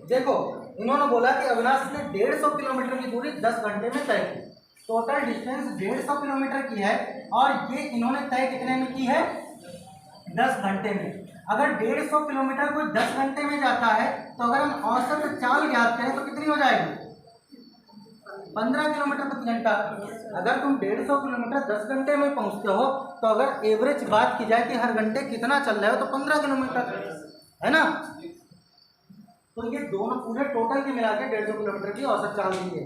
देखो इन्होंने बोला कि अविनाश ने 150 किलोमीटर की दूरी 10 घंटे में तय की। टोटल डिस्टेंस 150 किलोमीटर की है और ये इन्होंने तय कितने में की है? 10 घंटे में। अगर 150 किलोमीटर कोई 10 घंटे में जाता है तो अगर हम औसत चाल ज्ञात करें तो कितनी हो जाएगी? 15 किलोमीटर प्रति घंटा। अगर तुम 150 किलोमीटर 10 घंटे में पहुंचते हो तो अगर एवरेज बात की जाए कि हर घंटे कितना चल रहा है तो 15 किलोमीटर है ना। तो ये दोनों पूरे टोटल के मिला के 150 किलोमीटर की औसत चाल दी है।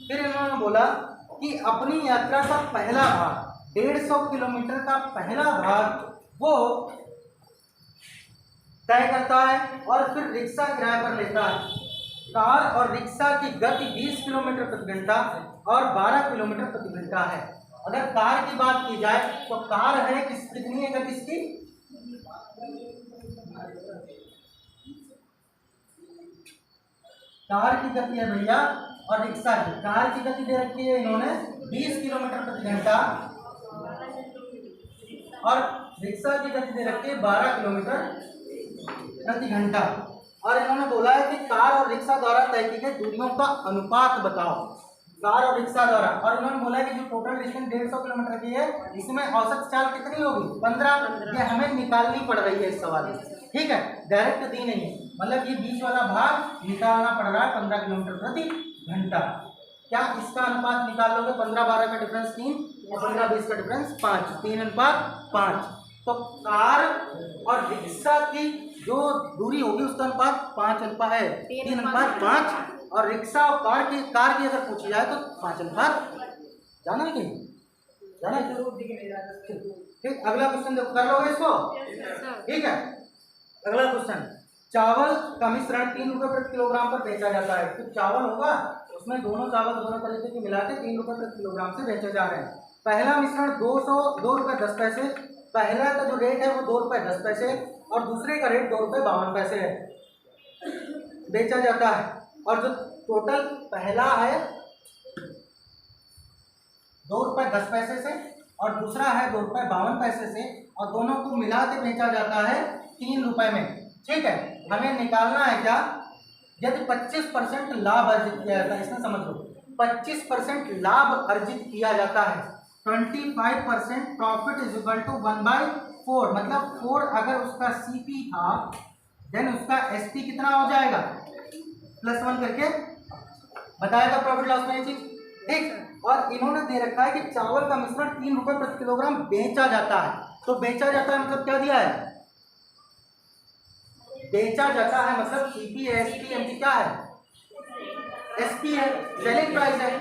फिर इन्होंने बोला कि अपनी यात्रा का पहला भाग 150 किलोमीटर का पहला भाग वो तय करता है और फिर रिक्शा किराए पर लेता है। कार और रिक्शा की गति 20 किलोमीटर प्रति घंटा और 12 किलोमीटर प्रति घंटा है। अगर कार की बात की जाए तो कार है कितनी है गति इसकी? कार की गति है भैया और रिक्शा की, कार की गति दे रखी है इन्होंने 20 किलोमीटर प्रति घंटा और रिक्शा की गति दे रखी है 12 किलोमीटर प्रति घंटा। और इन्होंने बोला है कि कार और रिक्शा द्वारा तय की गई दूरियों का अनुपात बताओ, कार और रिक्शा द्वारा। और इन्होंने बोला है कि जो टोटल डिस्टेंस 150 किलोमीटर की है इसमें औसत चाल कितनी होगी? 15। ये हमें निकालनी पड़ रही है इस सवाल में, ठीक है, डायरेक्ट दी नहीं है, मतलब ये बीच वाला भाग निकालना पड़ रहा है 15 किलोमीटर प्रति घंटा। क्या इसका अनुपात निकाल लोगे? 15-12 का डिफरेंस 3 और 15-20 का डिफरेंस 5, 3:5। तो कार और रिक्शा की जो दूरी होगी उसका अनुपात 5 है, 3:5। और रिक्शा और कार की अगर पूछी जाए तो 5:5। जाना है कि जाना है? ठीक, अगला क्वेश्चन देखो, कर लोगे इसको? ठीक है, अगला क्वेश्चन, चावल का मिश्रण 3 रुपये प्रति किलोग्राम पर बेचा जाता है। तो चावल होगा उसमें दोनों चावल दोनों तरीके के मिला के 3 रुपये प्रति किलोग्राम से बेचे जा रहे हैं। पहला मिश्रण 2 रुपये 10 पैसे, पहला का जो रेट है वो 2 रुपये 10 पैसे और दूसरे का रेट 2 रुपये 52 पैसे है, बेचा जाता है। और जो टोटल पहला है 2 रुपये 10 पैसे से और दूसरा है 2 रुपये 52 पैसे से और दोनों को मिला के बेचा जाता है 3 रुपये में, ठीक है। हमें निकालना है क्या? यदि 25% लाभ अर्जित किया जाता है, इसमें समझ लो 25% लाभ अर्जित किया जाता है, 25% प्रॉफिट इज इक्वल टू 1/4, मतलब 4 अगर उसका सीपी था देन उसका एसपी कितना हो जाएगा? +1 करके बताया था प्रॉफिट लॉस में ये चीज, ठीक। और इन्होंने दे रखा है कि चावल का मिश्रण 3 रुपये प्रति किलोग्राम बेचा जाता है। तो बेचा जाता है मतलब क्या दिया है? बेचा जाता है मतलब सीपी है, एसपी एमपी क्या है? एसपी है, सेलिंग प्राइस है।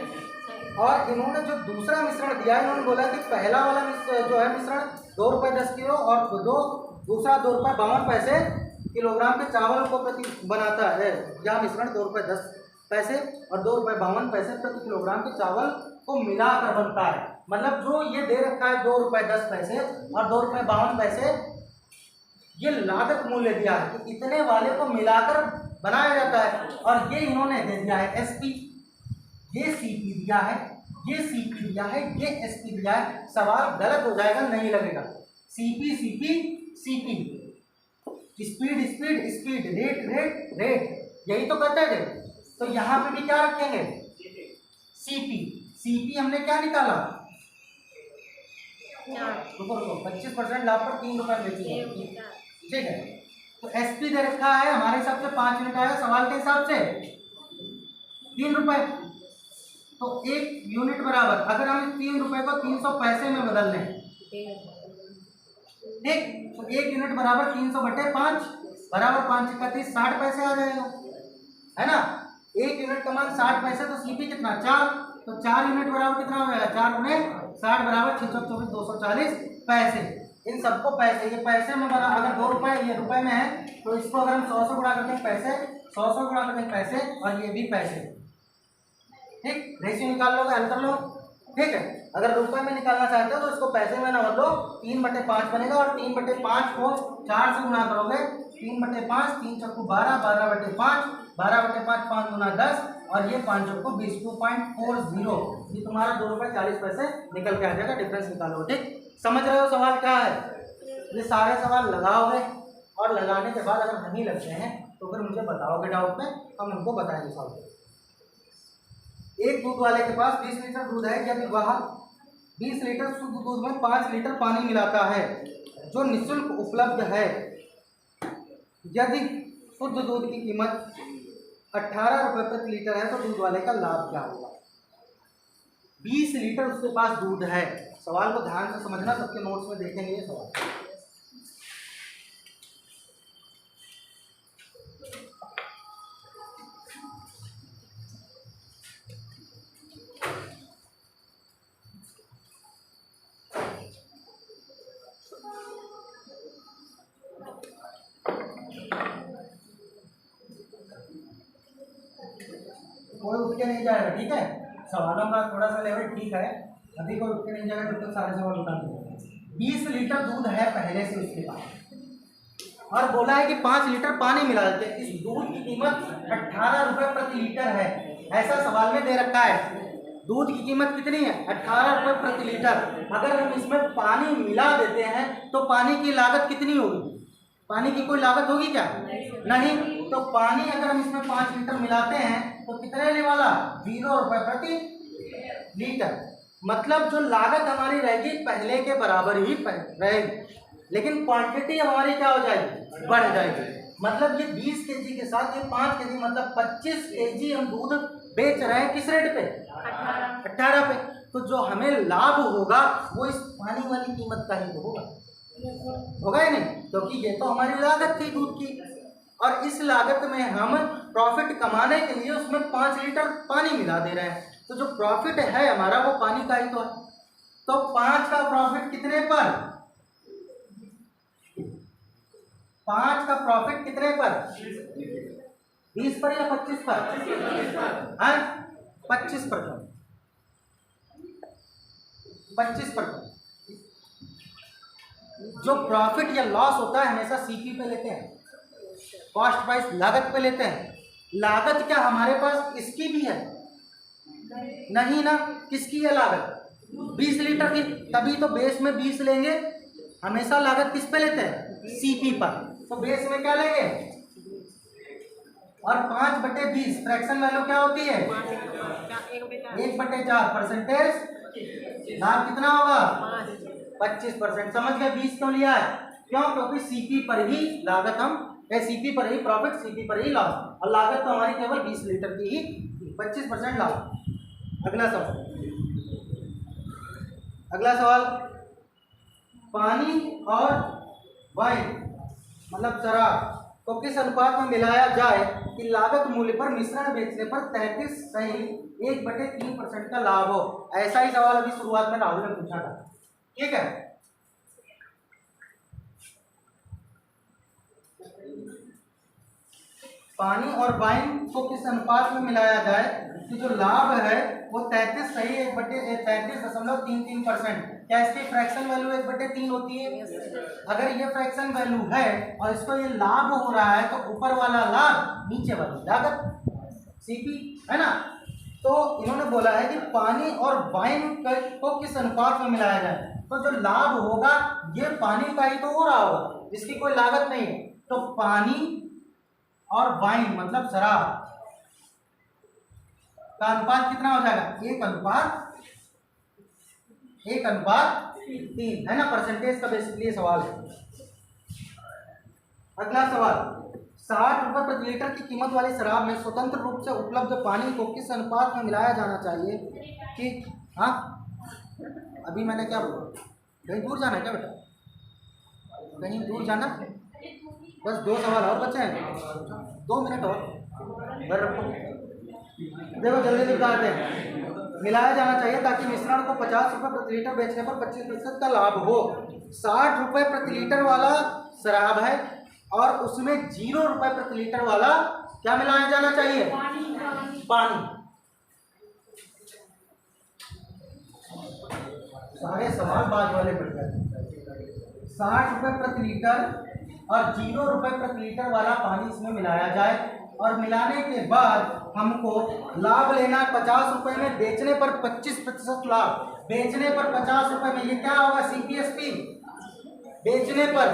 और इन्होंने जो दूसरा मिश्रण दिया है इन्होंने बोला कि पहला वाला जो है मिश्रण 2 रुपये 10 किलो और दूसरा 2 रुपये 52 पैसे किलोग्राम के चावल को प्रति बनाता है। यह मिश्रण 2 रुपये 10 पैसे और 2 रुपये 52 पैसे प्रति किलोग्राम के चावल को मिलाकर बनता है। मतलब जो ये दे रखा है 2 रुपये 10 पैसे और 2 रुपये 52 पैसे, ये लागत मूल्य दिया है कि इतने वाले को मिलाकर बनाया जाता है। और ये इन्होंने दे दिया है एसपी, ये सीपी दिया है, ये सीपी दिया है, ये एसपी दिया है। सवाल गलत हो जाएगा, नहीं लगेगा। CP CP CP, speed speed speed, rate rate rate, यही तो कहते थे। तो यहाँ पे भी क्या रखेंगे? सीपी। सीपी हमने क्या निकाला? रुको 25% लाभ पर 3 रुपये बेची, ठीक है। तो एसपी दे रखा है हमारे हिसाब से 5 यूनिट आएगा, सवाल के हिसाब से 3 रुपये। तो 1 यूनिट बराबर, अगर हम 3 रुपये को 300 पैसे में बदल लें, ठीक, तो 1 यूनिट बराबर 300/5 बराबर 5 × 30 60 पैसे आ जाएगा, है ना। 1 यूनिट का मान 60 पैसे, तो सीपी कितना 4, तो 4 यूनिट बराबर कितना हो जाएगा 4 गुने 60 बराबर 6 चौक 24 240 पैसे। इन सबको पैसे, ये पैसे में बना, अगर 2 रुपए ये रुपए में है तो इसको अगर हम 100 से गुणा करते हैं पैसे, 100 से गुणा करते हैं पैसे, और ये भी पैसे। ठीक, रेशियो निकाल लो, हल कर लो। ठीक है, अगर रुपए में निकालना चाहते हो तो इसको पैसे में ना बदलो, 3/5 बनेगा, और 3/5 को 4 से गुणा करोगे, 3/5 3 चौको 12, 12/5 12/5 5 गुना 10, और ये 5 चौको 20 2.40, ये तुम्हारा 2 रुपये 40 पैसे निकल के आ जाएगा। डिफरेंस निकालो। ठीक, समझ रहे हो सवाल क्या है? ये सारे सवाल लगाओगे, और लगाने के बाद अगर नहीं लगते हैं तो फिर मुझे बताओगे डाउट में, हम उनको बताएंगे सॉल्व। एक दूध वाले के पास 20 लीटर दूध है, यदि वह 20 लीटर शुद्ध दूध में 5 लीटर पानी मिलाता है जो निःशुल्क उपलब्ध है, यदि शुद्ध दूध की कीमत 18 रुपये प्रति लीटर है तो दूध वाले का लाभ क्या होगा? 20 लीटर उसके पास दूध है। सवाल को ध्यान से समझना, सबके नोट्स में देखेंगे ये सवाल। कोई उठ के नहीं जाएगा, ठीक है। सवालों का थोड़ा सा लेवल ठीक है, अभी कोई उठ के नहीं जाएगा जब तक सारे सवाल उठा देंगे। 20 लीटर दूध है पहले से उसके पास, और बोला है कि 5 लीटर पानी मिला देते हैं। इस दूध की कीमत 18 रुपये प्रति लीटर है, ऐसा सवाल में दे रखा है। दूध की कीमत कितनी है? 18 रुपये प्रति लीटर। अगर हम इसमें पानी मिला देते हैं तो पानी की लागत कितनी होगी? पानी की कोई लागत होगी क्या? नहीं। तो पानी अगर हम इसमें 5 लीटर मिलाते हैं तो कितने लेने वाला? 0 रुपये प्रति लीटर। मतलब जो लागत हमारी रहेगी पहले के बराबर ही रहेगी, लेकिन क्वांटिटी हमारी क्या हो जाएगी? बढ़ जाएगी। मतलब ये 20 केजी के साथ ये 5 केजी, मतलब 25 केजी हम दूध बेच रहे हैं। किस रेट पे? 18 पे। तो जो हमें लाभ होगा वो इस पानी वाली कीमत का ही तो होगा ही नहीं, क्योंकि ये तो हमारी लागत थी दूध की, और इस लागत में हम प्रॉफिट कमाने के लिए उसमें 5 लीटर पानी मिला दे रहे हैं। तो जो प्रॉफिट है हमारा वो पानी का ही तो है। तो 5 का प्रॉफिट कितने पर? 5 का प्रॉफिट कितने पर? 20 पर या 25 पर? हाँ, 25 पर। 25 पर। जो प्रॉफिट या लॉस होता है हमेशा सीपी पे लेते हैं, कॉस्ट प्राइस लागत पे लेते हैं। लागत क्या हमारे पास इसकी भी है? नहीं ना। किसकी है लागत? 20 लीटर की, तभी तो बेस में 20 लेंगे। हमेशा लागत किस पे लेते हैं? सीपी पर। तो बेस में क्या लेंगे? और 5/20 फ्रैक्शन वैल्यू क्या होती है? 1/4 परसेंटेज लाभ कितना होगा? 25%। समझ गए 20 क्यों लिया है? क्यों? क्योंकि सीपी पर ही लागत हम, सीपी पर ही प्रॉफिट, सीपी पर ही लॉस, और लागत तो हमारी केवल 20 लीटर की ही, 25% लाभ। अगला सवाल, अगला सवाल, पानी और वाइन मतलब शराब को किस अनुपात में मिलाया जाए कि लागत मूल्य पर मिश्रण बेचने पर 33 सही 1/3% का लाभ हो? ऐसा ही सवाल अभी शुरुआत में राहुल ने पूछा था, ठीक है। पानी और वाइन को किस अनुपात में मिलाया जाए कि जो लाभ है वो 33 सही 33.33%। क्या इसकी फ्रैक्शन वैल्यू 1/3 होती है? अगर ये फ्रैक्शन वैल्यू है और इसको ये लाभ हो रहा है तो ऊपर वाला लाभ, नीचे वाली लागत, सीपी, है ना। तो इन्होंने बोला है कि पानी और वाइन को किस अनुपात में मिलाया जाए, तो जो लाभ होगा ये पानी का ही तो हो रहा होगा, इसकी कोई लागत नहीं है। तो पानी और वाइन मतलब शराब का अनुपात कितना हो जाएगा? 1:3, है ना। परसेंटेज का बेसिकली सवाल है। अगला सवाल, 60 रुपये प्रति लीटर की कीमत वाली शराब में स्वतंत्र रूप से उपलब्ध पानी को किस अनुपात में मिलाया जाना चाहिए कि, हाँ अभी मैंने क्या बोला? कहीं दूर जाना है क्या बेटा? कहीं दूर जाना? बस 2 सवाल और बचे हैं, 2 मिनट और। घर रखो। देखो जल्दी से बताते हैं। मिलाया जाना चाहिए ताकि मिश्रण को 50 रुपये प्रति लीटर बेचने पर 25% का लाभ हो। 60 रुपये प्रति लीटर वाला शराब है और उसमें 0 रुपये प्रति लीटर वाला क्या मिलाया जाना चाहिए? पानी। सारे सवाल बाद वाले बढ़ जाते। 60 रुपये प्रति लीटर और 0 रुपये प्रति लीटर वाला पानी इसमें मिलाया जाए और मिलाने के बाद हमको लाभ लेना 50 रुपये में, बेचने पर 25% लाभ। बेचने पर 50 रुपये में ये क्या होगा? CPSP। बेचने पर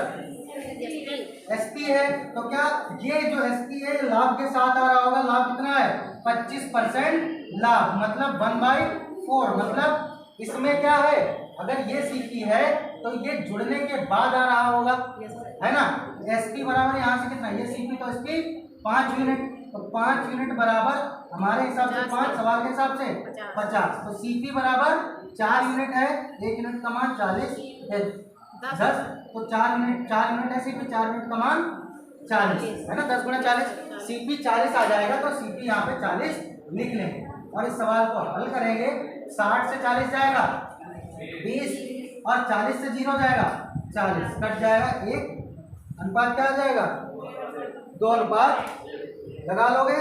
SP है तो क्या ये जो SP है लाभ के साथ आ रहा होगा। लाभ कितना है? 25% लाभ, मतलब 1/4। मतलब इसमें क्या है? अगर ये CP है तो ये जुड़ने के बाद आ रहा होगा, है ना। SP बराबर यहाँ से कितना? ये CP तो SP 5 यूनिट, तो 5 यूनिट बराबर हमारे हिसाब से 5, सवाल के हिसाब से 50। तो CP बराबर 4 यूनिट है, 1 यूनिट का मान 40 है, 10 तो 4 यूनिट है CP, 4 यूनिट का मान 40 है ना। 10 गुणा 40 CP 40 आ जाएगा, तो CP यहाँ पे 40 लिख लेंगे और इस सवाल को हल करेंगे। 60 से 40 जाएगा 20 और 40 से 0 जाएगा 40, कट जाएगा 1, अनुपात क्या आ जाएगा? 2 अनुपात। लगा लोगे?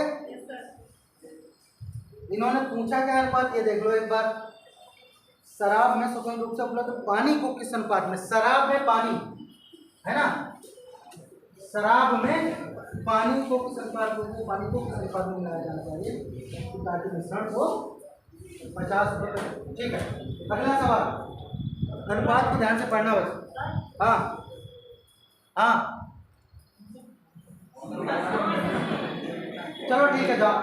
इन्होंने पूछा क्या अनुपात, ये देख लो एक बार। शराब में स्वतंत्र रूप से उपलब्ध पानी को किस अनुपात में? शराब में पानी है ना, शराब में पानी को किस अनुपात में? पानी को किस अनुपात में मिलाया जाना चाहिए ताकि मिश्रण को 50 रुपये। ठीक है, अगला सवाल। अनुपात को ध्यान से पढ़ना बस। हाँ हाँ चलो ठीक है, जाओ।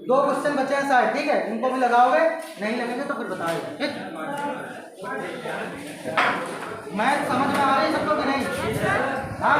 2 क्वेश्चन बचे हैं शायद, ठीक है, इनको भी लगाओगे, नहीं लगेंगे तो फिर बताओगे। ठीक, मैं समझ में आ रही है सबको कि नहीं? हाँ।